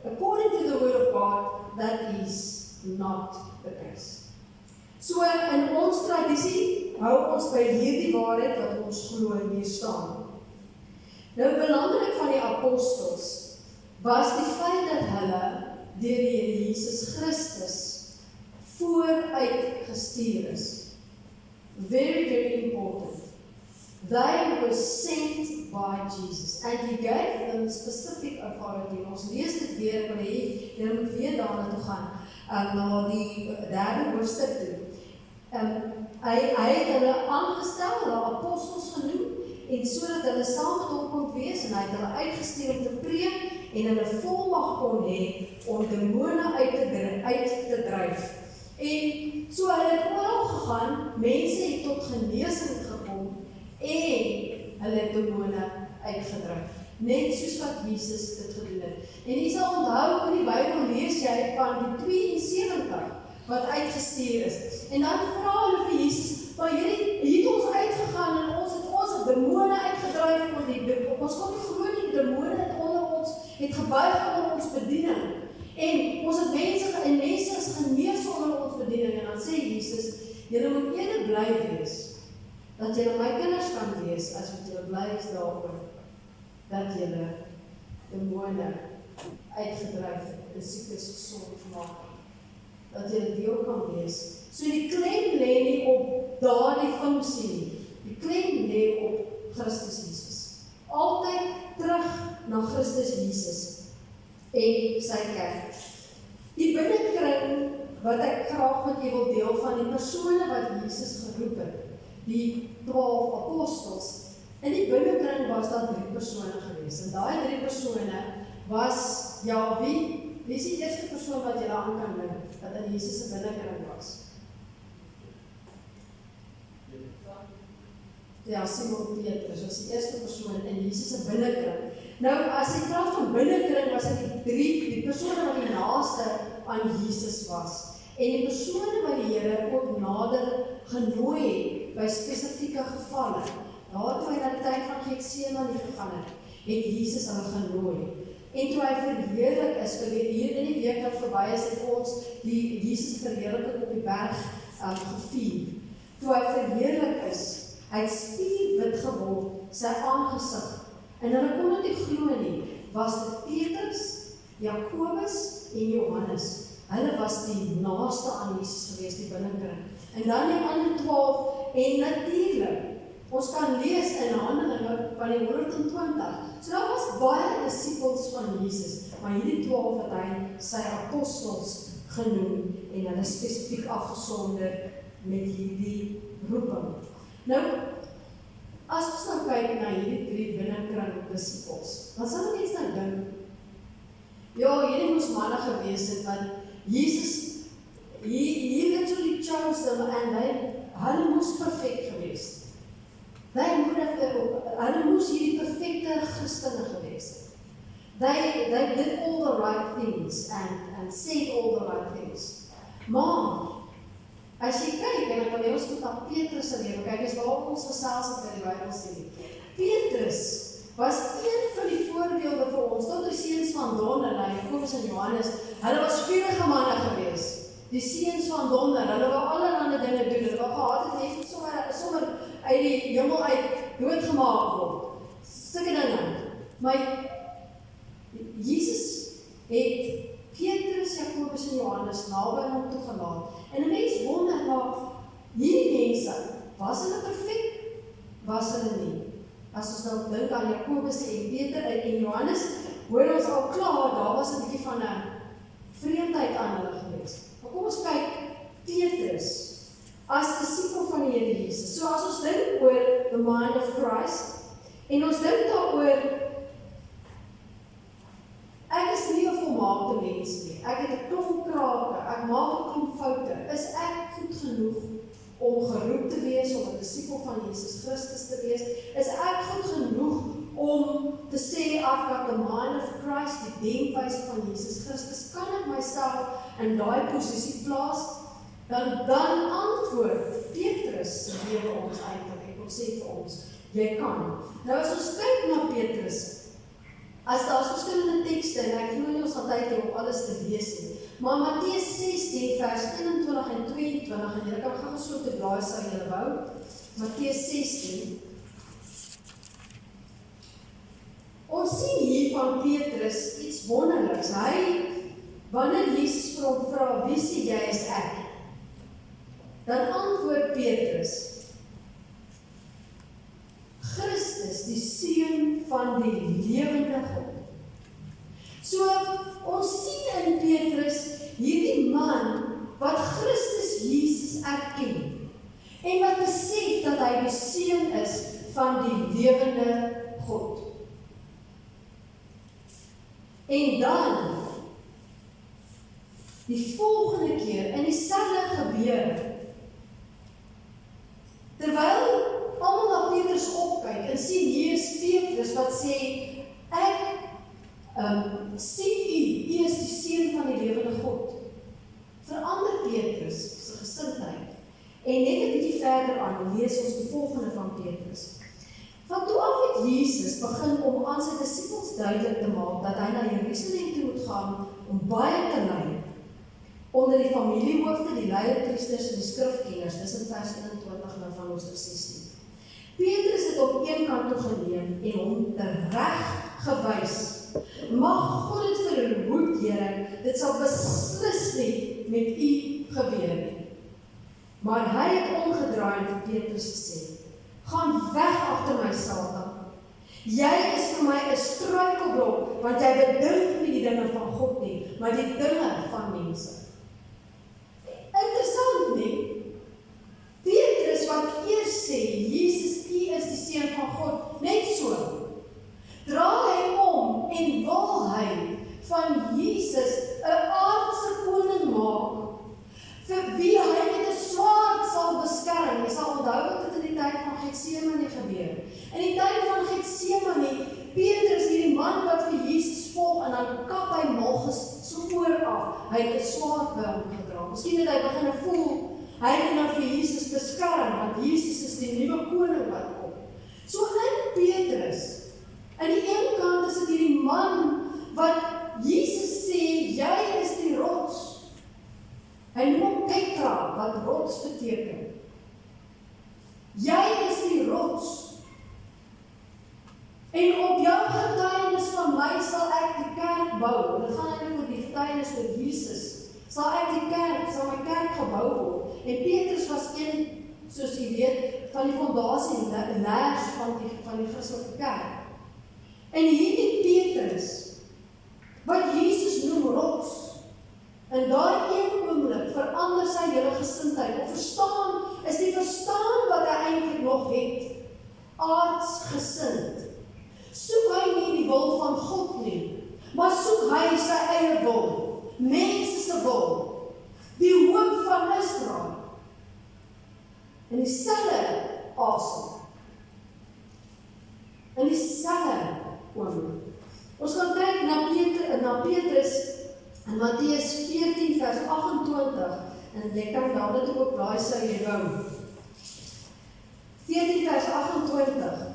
according to the Word of God, that is not the case. So in ons tradisie hou ons by hierdie waarheid wat ons glo en hier staan. Nou belangrik van die apostels was die feit dat hulle deur die Here Jesus Christus vooruit gestuur is. Very, very important. They were sent by Jesus, and He gave them specific authority. Ons lees dit weer, maar jy moet weer daarna toe gaan, na die derde hoofstuk toe. Hy het hulle aangestel, hulle apostels genoem, en sodat hulle saam met hom kon wees, en hy het hulle uitgestuur om te preek, en hulle volmag kon hê om demone uit te dryf. En so hulle het oral gegaan, mense het tot genesing gekom, en hulle het demone uitgedryf. Net soos wat Jesus dit gedoen het. En jy sal onthou, in die Bybel lees jy van die 72 wat uitgestuur is. En dan vra hulle vir Jesus, maar jy het ons uitgegaan en ons het demone uitgedryf, ons kon nie glo nie, die demone het onder ons, het gebuig onder ons bediening. En ons het mense is genees onder ons bediening, en dan sê Jesus, julle moet eerder bly wees, dat julle my kinders kan wees, as wat julle bly is daaroor, dat julle demone uitgedryf het, en siekes gesond gemaak, dat julle deel kan wees. So die klem lê nie op daardie funksie nie, die klem lê op Christus Jesus. Altyd terug na Christus Jesus en sy kerk. Die binnekring wat ek graag met julle wil deel van die persone wat Jesus geroep het, die 12 apostels, in die binnekring was daar 3 persone gewees, en daai 3 persone was, ja, wie is die eerste persoon wat julle aan kan dink, wat in Jesus se binnekring was? Ja, Simon Petrus was die eerste persoon in Jesus se binnekring. Nou, as ek praat van binnekring, was dit die persone wat die naaste aan Jesus was. En die persone wat die Here ook nader genooi het by spesifieke gevalle. Daar toe hy na die tyd van Getsemane gegaan het Jesus hulle genooi. En toe hy verheerlik is, hier in die week wat verby is, het ons die Jesus verheerliking op die berg gevier. Toe hy verheerlik is, hy het spierwit geword, sy aangesig. En hulle kon dit nie glo nie, was dit Petrus, Jakobus en Johannes. Hulle was die naaste aan Jesus gewees, die binnekring. En dan die ander 12, en natuurlijk, ons kan lees in Handelinge van die 120. So daar was baie disciples van Jesus, maar hierdie 12 het hy sy apostels genoem, en hulle spesifiek afgesonder met hierdie roeping. Nou, as ons nou kyk na hierdie 3 binnenkring disciples, dan sal ons nou dink, ja, hierdie moes manne gewees het, want Jesus, he literally chose them, en hulle moes perfect gewees het. Hulle moes hierdie perfecte Christene gewees het. They did all the right things, and said all the right things. Maar, as jy kyk, en ek wil ons moet na Petrus se lewe kyk, is waar ons gesels het in die Bybelstudie. Petrus was een van die voorbeelde vir ons, tot die seuns van Donder, Jakobus en Johannes, hulle was vuurige manne gewees. Die seuns van Donder, hulle wou allerhande dinge doen, hulle wou gehad het, net sommer uit die hemel uit doodgemaak word. Sulke dinge. Maar Jesus het Petrus, Jakobus en Johannes naby hom toegelaat. En 'n mens wonder, maar hierdie mense, was hulle perfek? Was hulle nie? As ons nou dink aan Jakobus en Peter en Johannes, hoor ons al klaar, daar was 'n bietjie van 'n vreemdheid aan hulle gewees. Maar kom ons kyk, Petrus, as disipel van die Here Jesus. So as ons dink oor the mind of Christ, en ons dink daaroor, ek is nie 'n volmaakte mens nie, ek het 'n klomp krake, ek maak 'n klomp foute, is ek goed genoeg om geroep te wees, om 'n disipel van Jesus Christus te wees? Is ek goed genoeg om te sê, I've got the mind of Christ, die denkwyse van Jesus Christus? Kan ek myself in daai posisie plaas? Dan antwoord Petrus lewe ons eintlik. Ek wil sê vir ons, jy kan. Nou as ons kyk na Petrus, as daar's verskillende tekste, en ek glo nie ons gaan tyd hê om alles te lees nie, maar Matteus 16 vers 21 en 22, en julle kan gaan so te blaai sou julle wou, Matteus 16, ons sien hier van Petrus iets wonderliks. Wanneer Jesus vir hom vra, wie sê jy is ek? Dan antwoord Petrus, Christus, die Seun van die lewende God. So, ons sien in Petrus hierdie man wat Christus Jesus erken en wat besef dat hy die Seun is van die lewende God. En dan, die volgende keer, in dieselfde gebeure, terwyl almal na Petrus opkyk en sien hier is Petrus wat sê, ek sien u is die Seun van die lewende God. Verander Petrus se gesindheid. En net 'n bietjie verder aan, lees ons die volgende van Petrus. Van toe af het Jesus begin om aan sy disippels duidelik te maak dat hy na Jerusalem toe moet gaan om baie te ly onder die familiehoofde, die leierpriesters en die skrifkenners. Dis in vers 21 nou van Hoofstuk 16. Petrus het op een kant toe geneem en hom tereg gewys. Mag God dit verhoed, Here, dit sal beslis nie met u gebeur nie. Maar hy het omgedraai en vir Petrus gesê, gaan weg agter my, Satan. Jy is vir my 'n struikelblok, want jy bedink nie die dinge van God nie, maar die dinge van mense. Interessant nie? Petrus wat eers sê, Jesus, u is die Seun van God, net so, draai hy om en wil hy van Jesus 'n aardse koning maak, vir wie hy met 'n swaard sal beskerm. Jy sal onthou wat dit in die tyd van Getsemane gebeur. In die tyd van Getsemane, Petrus, hierdie man wat vir Jesus volg, en dan kap hy Malchus so voor af. Hy het 'n swaard by hom gedra. Miskien het hy begin voel, hy het nou vir Jesus beskerm, want Jesus is die nuwe koning wat kom. So in Petrus, aan die een kant is dit hierdie man wat Jesus sê, jy is die rots. Hy noem hom Petra, wat rots beteken. Jy is die rots. En op jou getuienis van my sal ek die kerk bou. En dit gaan eintlik oor die getuienis oor Jesus. Sal my kerk gebou word. En Petrus was een, soos jy weet, van die fondasie en leers van die Christelike kerk. En hierdie Petrus, wat Jesus noem rots, in daai een oomblik verander sy hele gesindheid, of is die verstaan wat hy eintlik nog het, aardsgesind. Soek hy nie die wil van God nie, maar soek hy sy eie wil, mense se wil, die hoop van Israel. In dieselfde asem, in dieselfde oomblik. Ons gaan kyk na Petrus in Matteus 14 vers 28, en jy kan daar dit ook blaai sou jy wou. 14 vers 28.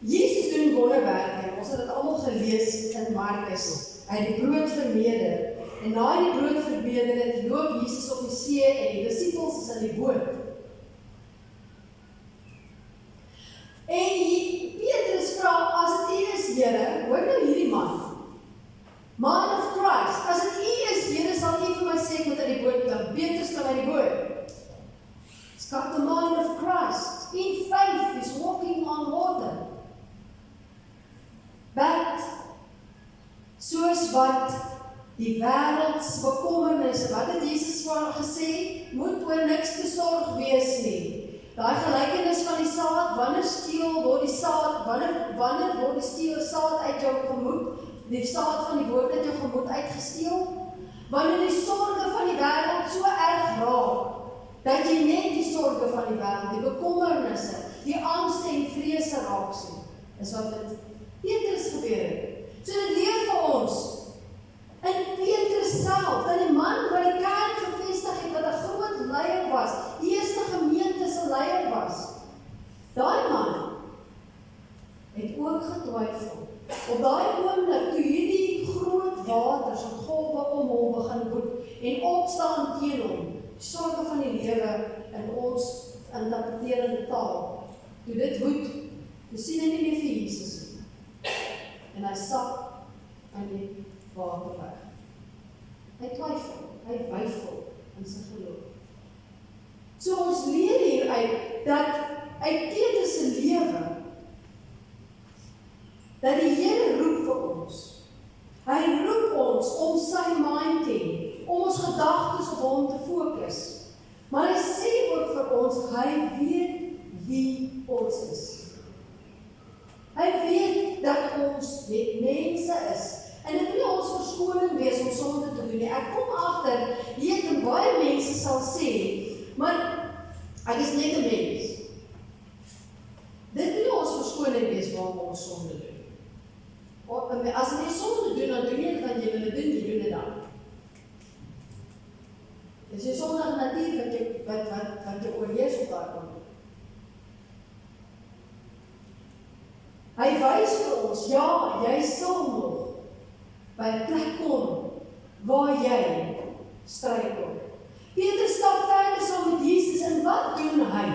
Jesus doen wonderwerke, ons het dit almal gelees in Markus. Hy het die brood vermeerder, en na die brood vermeerder het, loop Jesus op die see en die disippels is in die boot. En Petrus vra, as dit u is, Here, hoor nou hierdie man, man of Christ, as dit u is, Here, sal u vir my sê, ek moet uit die boot klim. Petrus klim uit die boot. It's got the mind of Christ. In faith is walking on water. soos wat die wêreld se bekommernisse, wat het Jesus gesê? Moet oor niks besorg wees nie. Daai gelykenis van die saad, wanneer steel word die saad, wanneer word die saad uit jou gemoed, die saad van die woord uit jou gemoed uitgesteel? Wanneer die sorge van die wêreld so erg raak, dat jy net die sorge van die wêreld, die bekommernisse, die angste en vrese raak sien, is wat met Petrus gebeur het. So dit leer vir ons, in Petrus self, in die man wat die kerk gevestig het, wat 'n groot leier was, die eerste gemeente se leier was, daai man het ook getwyfel. Op daai oomblik, toe hierdie groot waters en golwe om hom begin woed en opstaan teen hom, die sorge van die lewe in ons interpreterende taal, toe dit woed, toe sien hy nie meer vir Jesus nie. En hy sak aan die water weg. Hy twyfel, hy weifel in sy geloof. So ons leer hier uit, dat uit Petrus se lewe, dat die Here roep vir ons. Hy roep ons om sy mind te hê, om ons gedagtes op hom te fokus. Maar hy sê ook vir ons, hy weet wie ons is. Hy weet dat ons net mense is. En dit moet nie ons verskoning wees om sonde te doen nie. Ek kom agter, en baie mense sal sê, maar ek is net 'n mens. Dit moet nie ons verskoning wees waarom ons sonde doen. As jy sonde doen, dan doen jy dit wat jy wil doen, jy doen dit dan. Dis jy sondige natuur wat jy oorheers op daai kant. Hy wys vir ons, ja, jy sal nog by 'n plek kom waar jy struikel. Petrus stap verder saam met Jesus en wat doen hy?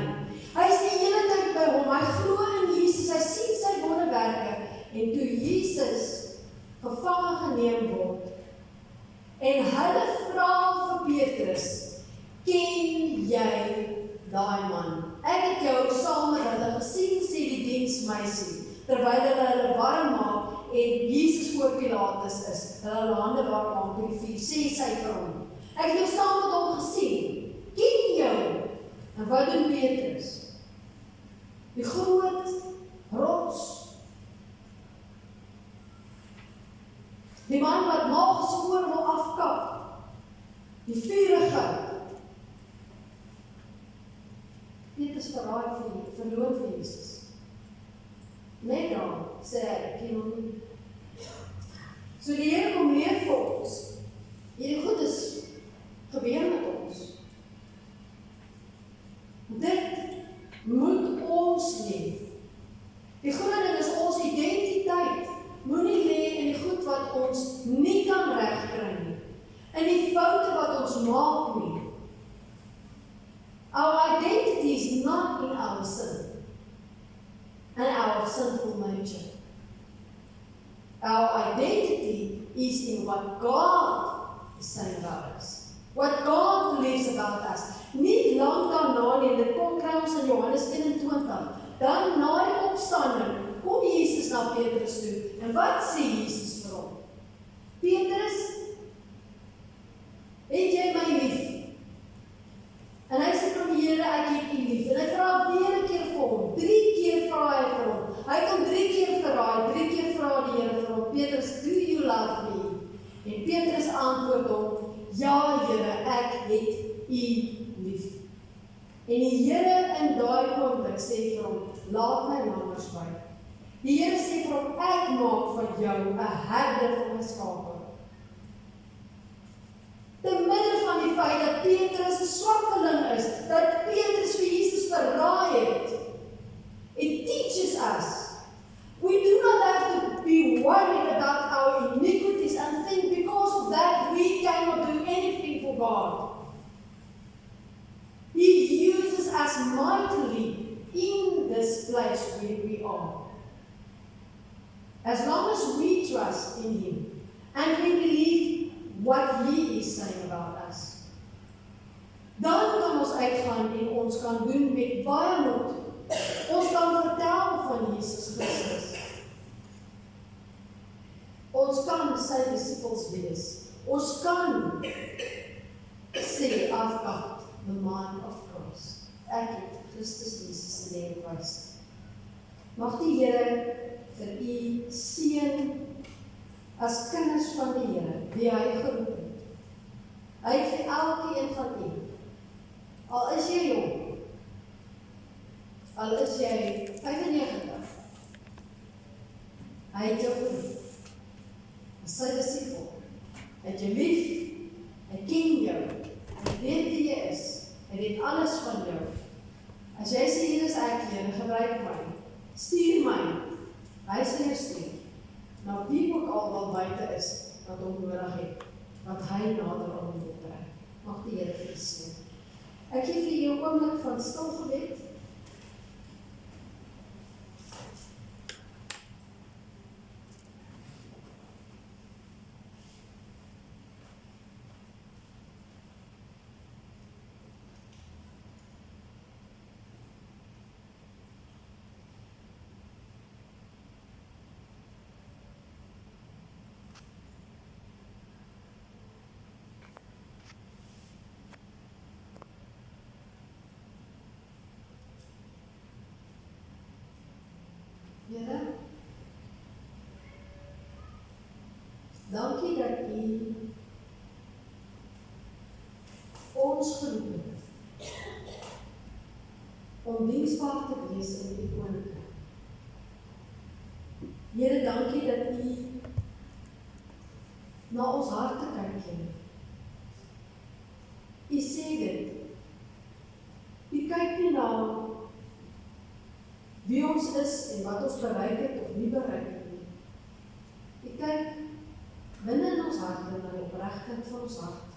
Hy is die hele tyd by hom, hy glo in Jesus, hy sien sy wonderwerke en toe Jesus gevange geneem word en hulle vra vir Petrus, ken jy daai man? Ek het jou saam met hulle gesien, sê die diensmeisie, terwyl hulle warm maak en Jesus voor Pilatus is, hulle hande warm maak by die vuur, sê sy vir hom, ek het jou saam met hom gesien, ken jou? En wat doen Petrus? Die groot rots, die man wat maag se oor wil afkap, die vurige, Petrus verloor vir Jesus. Net dan sê hy, ken hom nie. So die Here kom leer vir ons, hierdie goed is gebeur met ons. Dit moet ons leef. Die groot ding is ons identiteit moenie lê in die goed wat ons nie kan regkry nie, in die foute wat ons maak nie. Our identity is not in our sin and our sinful nature. Our identity is in what God is saying about us. What God believes about us. Nie lang daarna nie, dit kom trouwens in Johannes 21. Dan na die opstanding, kom Jesus na Petrus toe. En wat sê Jesus vir hom? Petrus, het jy my lief? En hy sê vir die Here, ek het U lief. En hy vra weer 'n keer vir hom. 3 keer vra hy vir hom. Hy kom 3 keer verraai, 3 keer vra die Here vir hom, Petrus, do you love me? En Petrus antwoord hom, ja Here, ek het U lief. En die Here in daai oomblik sê vir hom, laat my lammers by. Die Here sê vir hom, ek maak van jou 'n herder van my skape. Te midde van die feit dat Petrus 'n swakkeling is, dat Petrus vir Jesus verraai het, it teaches us, we do not have to be worried about our iniquities and think because of that we cannot do anything for God. He uses us mightily in this place where we are. As long as we trust in Him and we believe what He is saying about us, dan kan ons uitgaan en ons kan doen met baie moed. Ons kan vertel van Jesus Christus. Ons Ons kan sy disippels wees. Ons kan sê, I've got the mind of Christ. Ek het Christus Jesus se lewe wys. Mag die Here vir u seën as kinders van die Here, wie hy geroep het. Hy het vir elkeen van u, al is jy jong, al is jy 95, hy het jou geroep, as sy disipel, hy het jou lief, hy ken jou, hy weet wie jy is, hy weet alles van jou. As jy sê, hier is ek, Here, gebruik my, stuur my, hy sal jou stuur, na wie ook al wat buite is, wat hom nodig het, wat hy nader aan hom wil trek. Mag die Here vir u seën. Ek gee vir jou 'n oomblik van stil gebed. Here, dankie dat u ons geroep het om diensbaar te wees in die koninkryk. Here, dankie dat u na ons harte kyk, Here. U sê dit. U kyk nie na wie ons is en wat ons bereik het of nie bereik het nie. U kyk binne in ons harte na die opregtheid van ons hart.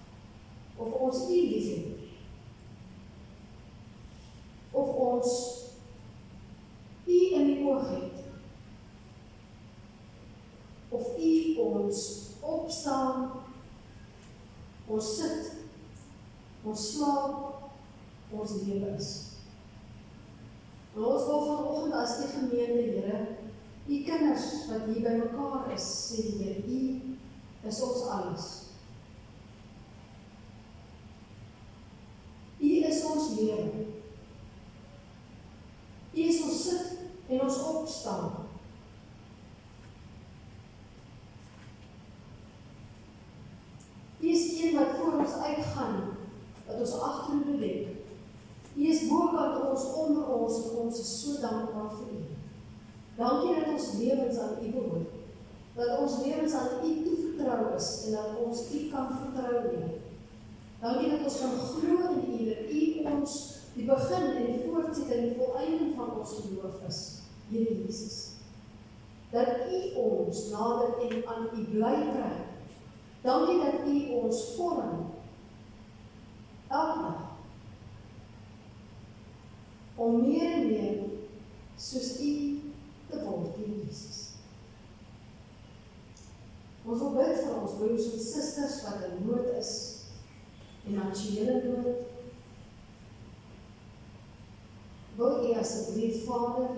Of ons u liefhet. Of ons u in die oog het. Of u ons opstaan, ons sit, ons slaap, ons lewe is. En ons wil vanoggend as die gemeente, Here, u kinders wat hier by mekaar is, sê Here, u is ons alles. U is ons lewe. U is ons sit en ons opstaan. U is een wat voor ons uitgaan, wat ons agterhoede lê. U is bokant ons, onder ons, en ons is so dankbaar vir u. Dankie dat ons lewens aan u behoort, dat ons lewens aan u toevertrou is, en dat ons u kan vertrou, Here. Dankie dat ons kan glo in u, dat u ons die begin en die voortset en die volleinding van ons geloof is, Here Jesus. Dat u ons nader en aan u bly kry. Dankie dat u ons vorm, elke dag, om meer en meer soos u te word, Here Jesus. Ons wil bid vir ons broers en susters wat in nood is, finansiële nood. Wil u asseblief, Vader,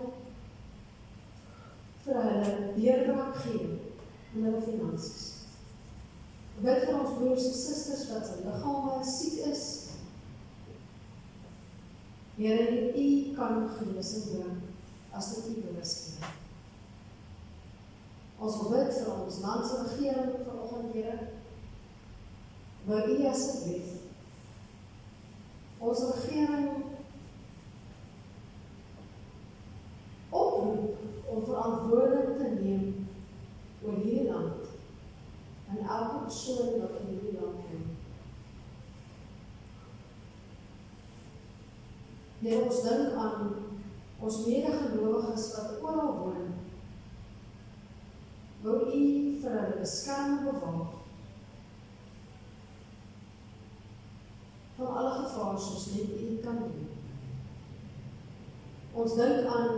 vir hulle deurbraak gee in hulle finansies. Bid vir ons broers en susters wat se liggame siek is. Here, net u kan genesing bring as dit u bewus is. Ons wil bid vir ons land se regering vanoggend, Here. Wil u asseblief ons regering oproep om verantwoording te neem oor hierdie land en elke persoon wat in hierdie land woon. Here, ons dink aan ons medegelowiges wat oral woon. Wil u vir hulle beskerm en bewaar van alle gevare soos net u kan doen. Ons dink aan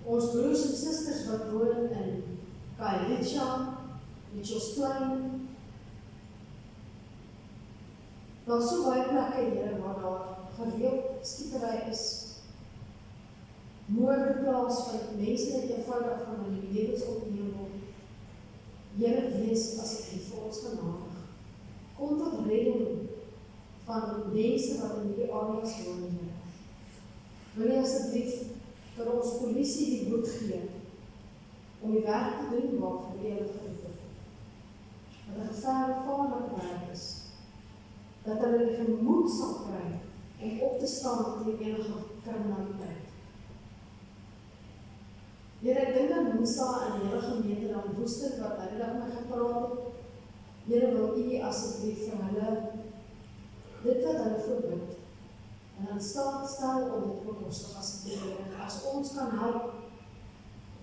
ons broers en susters wat woon in Khayelitsha, Mitchellsplein. Daar so baie plekke, Here, waar daar gereeld skietery is, moorde plaasvind, mense net eenvoudig van hulle lewens opneem word. Here, wees asseblief vir ons genadig. Kom tot redding van mense wat in die areas woon, Here. Wil jy asseblief vir ons polisie die moed gee om die werk te doen waarvoor jy hulle geroep het. Dat 'n gevaarlike werk is. Dat hulle die gemoed sal kry om op te staan teen enige kriminaliteit. Here, ek dink aan Musa en die hele gemeente aan Woester wat hulle dag my gepraat het. Here, wil U asseblief vir hulle dit wat hulle verbid en in staat stel om dit vir ons te fasiliteer. As ons kan help,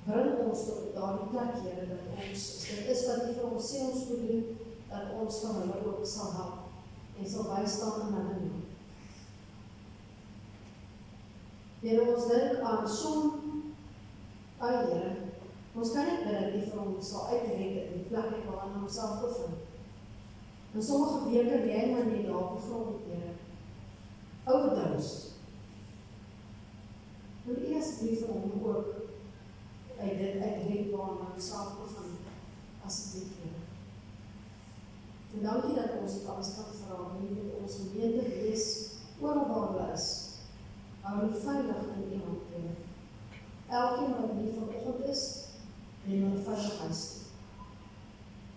bring ons tot daardie plek, Here, dat ons, dit is wat U vir ons sê ons moet doen, dat ons van hulle ook sal help en sal bystaan in hulle nood. Here, ons dink aan Son, Here, ons kan nie bid dat U vir ons sal uitred in die plek waar hy homself bevind. In sommige weke lê hy maar net daar op die grond, Here. Overdose. Wil U asseblief vir hom ook uit dit uitred waar hy homself bevind, asseblief, Here. En dankie dat ons dit alles kan vra, en U met ons gemeente wees, oral waar hulle is. Hou hulle veilig in U hand, Here. Elkeen wat hier vanoggend is, neem hulle veilig huis toe.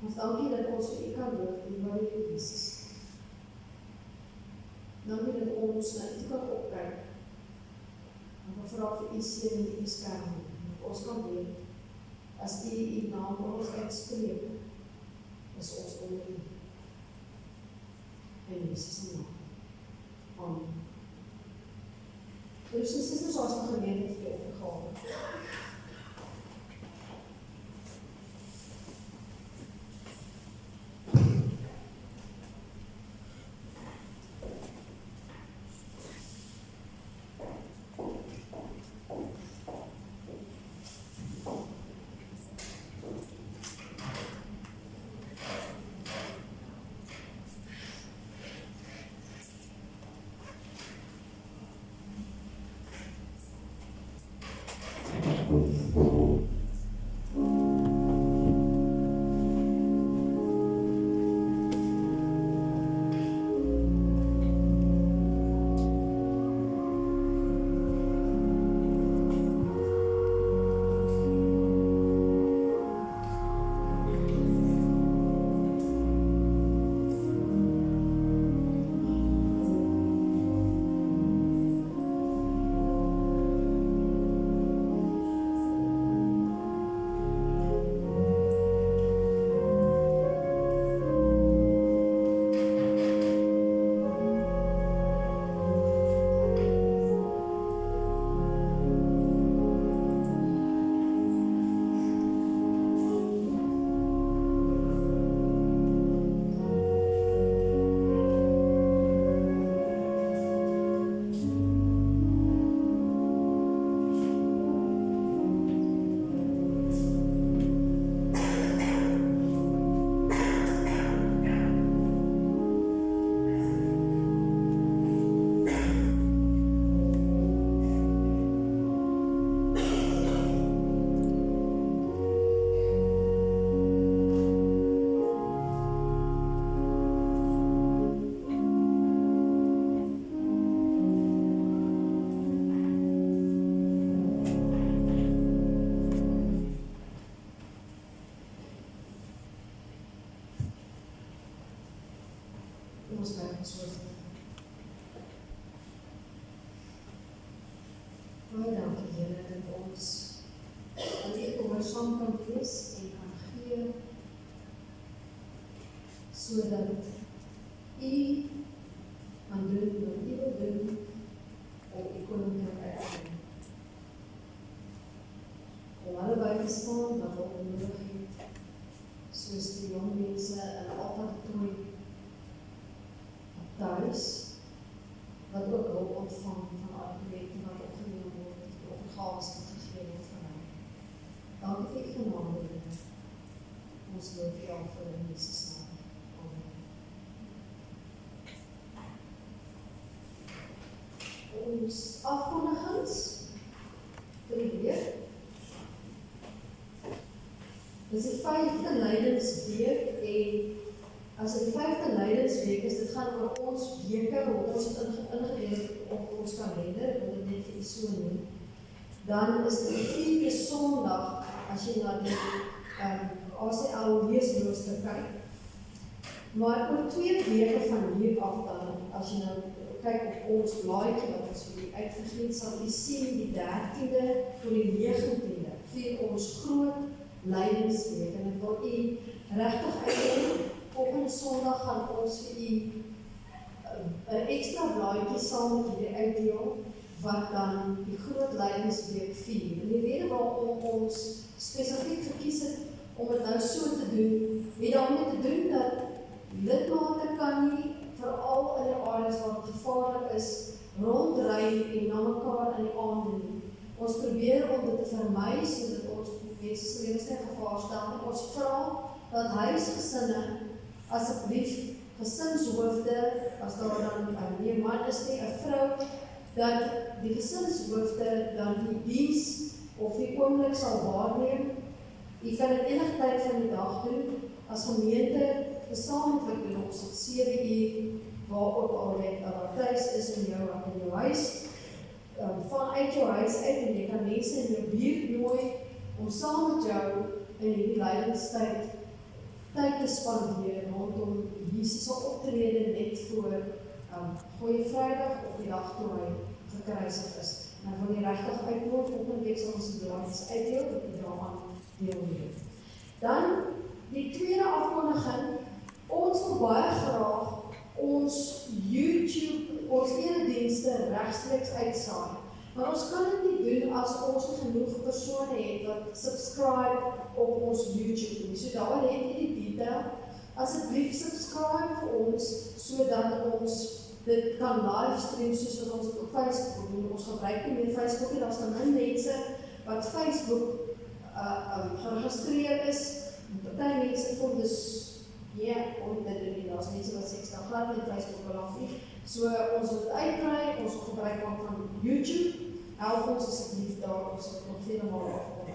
Ons dankie dat ons vir U kan loof en waar U is. Dankie dat ons na U kan opkyk. En ons vra vir U seën en U beskerming. Ons kan weet, as U U naam vir ons uitspreek, is ons onder U. In Jesus' naam. Amen. Dus en sisters, ons van gemeente vir jou vergader. Ons kyk ons oor. Baie dankie, Here, dat ons aan U gehoorsaam kan wees en kan gee, sodat U kan doen wat U wil doen om U koninkryk uit te bring. Om alle by te staan wat hulle nodig het, soos die jong mense in altyd tooi thuis, wat ook hulp ontvang van al die projekte wat opgeneem word, die opgaves wat gegee word van my. Dankie vir U genade, Here. Ons loof U al vir in Jesus naam. Amen. Ons afkondigings vir die week. Dis die 5de Lydensweek en as dit die 5de Lydensweek is, dit gaan oor ons weke, hoe ons het ingedeel op ons kalender, ek wil dit net vir u so noem. Dan is dit die 4de Sondag, as jy na die ACL leesrooster kyk. Maar oor 2 weke van hier af dan, as jy nou kyk op ons blaadjie wat ons vir u uitgegee, sal u sien die 13de tot die 19de, vier ons groot Lydensweek. En ek wil u regtig uitdink, volgende Sondag gaan ons vir u 'n ekstra blaadjie saam met julle uitdeel, wat dan die groot Lydensweek vier. En die rede waarom ons spesifiek gekies het om dit nou so te doen, het daarmee te doen dat lidmate kan nie, veral in die areas waar het gevaarlik is, rondry en na mekaar in die aande nie. Ons probeer om dit te vermy, sodat ons mense se lewens nie in gevaar stel nie. Ons vra dat huisgesinne, asseblief gesinshoofde, as daar dan nie 'n man is nie, 'n vrou, dat die gesinshoofde dan die diens of die oomblik sal waarneem. Jy kan dit enige tyd van die dag doen, as gemeente gesamentlik doen, ons het 7 uur, waar ook al jy thuis is in jou huis, vanuit jou huis uit, en jy kan mense in jou buurt nooi, om saam met jou in die lydenstyd tyd te spandeer rondom Jesus se optrede net voor Goeie Vrydag of die dag toe hy gekruisig is. En dan wil jy regtig uitnooi, volgende week sal ons die blaadjies uitdeel, dat jy daaraan deelneem. Dan die tweede afkondiging, ons wil baie graag ons YouTube, ons eredienste regstreeks uitsaai. Maar ons kan dit nie doen as ons nie genoeg persone het wat subscribe op ons YouTube nie. So daar het jy die detail. Asseblief subscribe vir ons, sodat ons dit kan livestream soos wat ons dit op Facebook doen. Ons gebruik nie meer Facebook nie, daar is dan mense wat Facebook geregistreer is. Party mense voel dus om dit doen nie, daar is mense wat sê, ek stel glad nie Facebook wil af nie. So ons wil dit uitbrei, ons gebruik ook van YouTube. Help ons asseblief daar, ons het nog vele maal afgekom.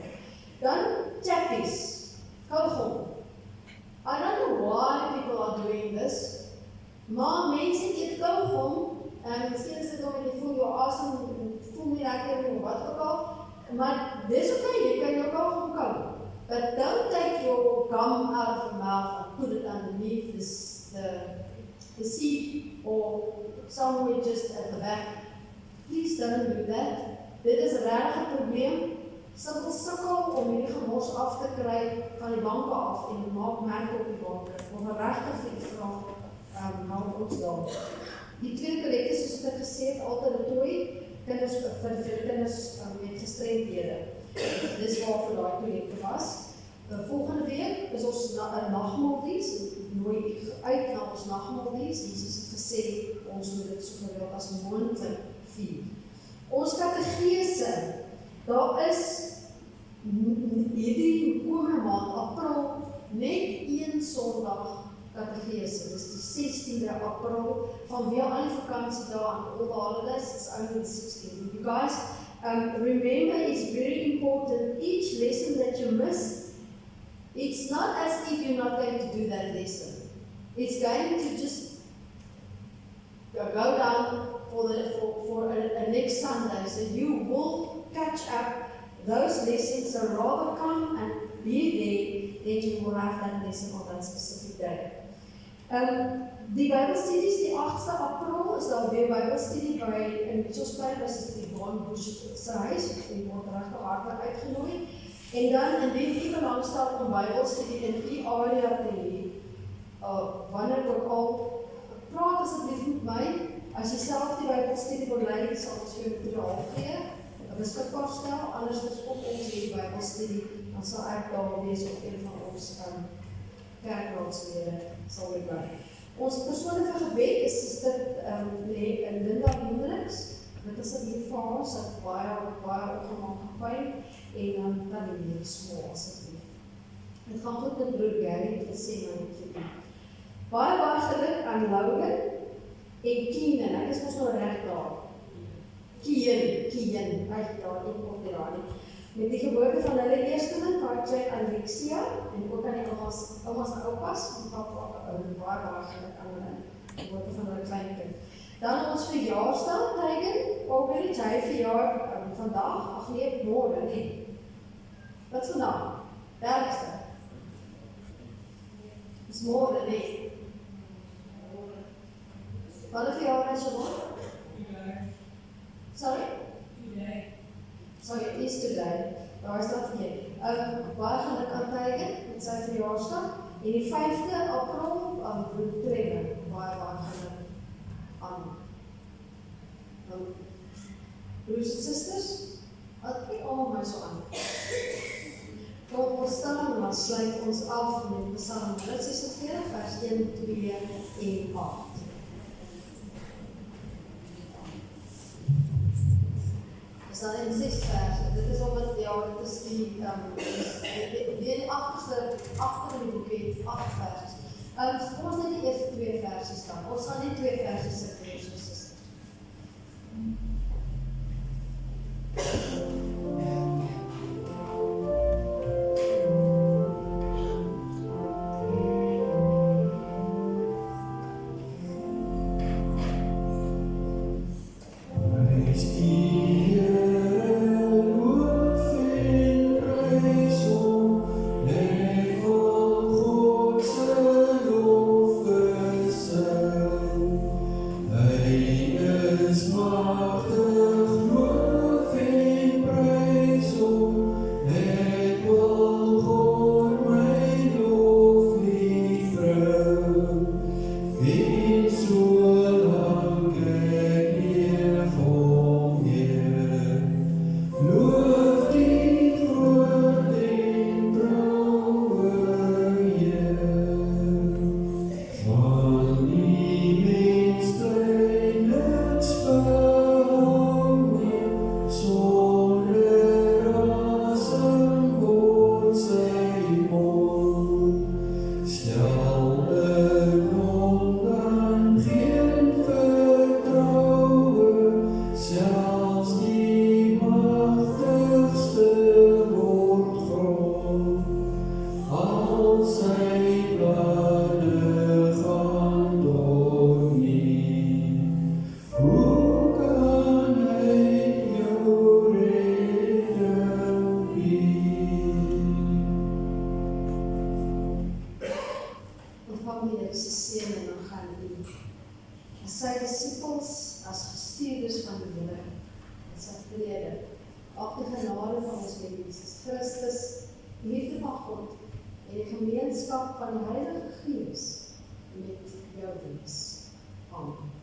Dan chappies, Kaugom. I don't know why people are doing this, maar mense eet Kaugom, en miskien is dit om jy voel jou asem, voel nie lekker of wat ook al, maar dis okay, jy kan jou Kaugom kou. But don't take your gum out of your mouth and put it underneath the seat or somewhere just at the back. Please don't do that. Dit is 'n regte probleem. Sukkel om hierdie gemors af te kry van die banke af en maak merke op die banke. Om regtig vir die vraag hou ons daar. Die tweede kollekte, soos ek gesê het, altyd 'n tooi, kinders vir kinders met gestremdhede. Dis waarvoor daai kollekte was. Volgende week is ons 'n nagmaaldiens, nooi uit na ons nagmaaldiens. Jesus het gesê, ons moet dit so gereeld as moontlik vier. Ons kategese, daar is hierdie komende maand, April, net 1 Sondag kategese, dis die 16de April, vanweë al die vakansiedae en all the holidays, it's only the 16th. You guys, remember, it's very important, each lesson that you miss, it's not as if you're not going to do that lesson. It's going to just go down for a next Sunday. So you will catch up those lessons. So rather come and be there, that you will have that lesson on that specific day. Die Bybelstudies, die 8de April, is daar weer Bybelstudie in Mitchells Plain, is die Von Bush se huis, en word regtig hartlik uitgenooi. En dan, indien u belangstel om Bybelstudie in u area te hê, wanneer ook al, praat asseblief met my. As jy self die Bybelstudie wil lei, sal ons vir jou materiaal gee, beskikbaar stel, anders kom ons hier Bybelstudie, dan sal ek daar wees of een van ons kerkraadslede sal weer by. Ons persone vir gebed is Suster Linda Hendricks. Dit is 'n liefvaar, sy het baie opgemaak pyn, en dan kan jy weer smaak asseblief. Dit gaan goed met broer Gary, het gesê nou net vir u. Baie geluk aan Logan en Keenan, ek is ons nou reg daar. Keen, reg daar, ek kom daar nie. Met die geboorte van hulle eersteling, Cartwright Alexia, en ook aan die oumas en oupas, en papa, baie geluk aan hulle, die geboorte van hulle kleinkind. Dan ons verjaarsdag, Teigen, Paulberich, hy verjaar vandag, ag nee, môre, nee. Wat is vandag? 30ste. Dis môre, nee. Wat is verjaar is jy môre? Sorry? Sorry, it is today. Daar is dat hier. Baie geluk aan Teigen, met sy verjaarsdag. En die 5de April, Trevor, baie geluk aan broers en sisters, wat kyk allemaal my so aan. Kom ons staan, maar sluit ons af met Psalm 146, vers 1, 2 en 8. Is dan in 6 verse, dit is omdat, ja, dit is die agter in die boek het 8 verse. Kom ons net die eerste 2 versies dan. Ons gaan net 2 versies sit vir ons sisters. Sy disippels as gestuurdes van die Here in sy vrede, op die genade van ons Here Jesus Christus, die liefde van God en die gemeenskap van die Heilige Gees met jou wees. Amen.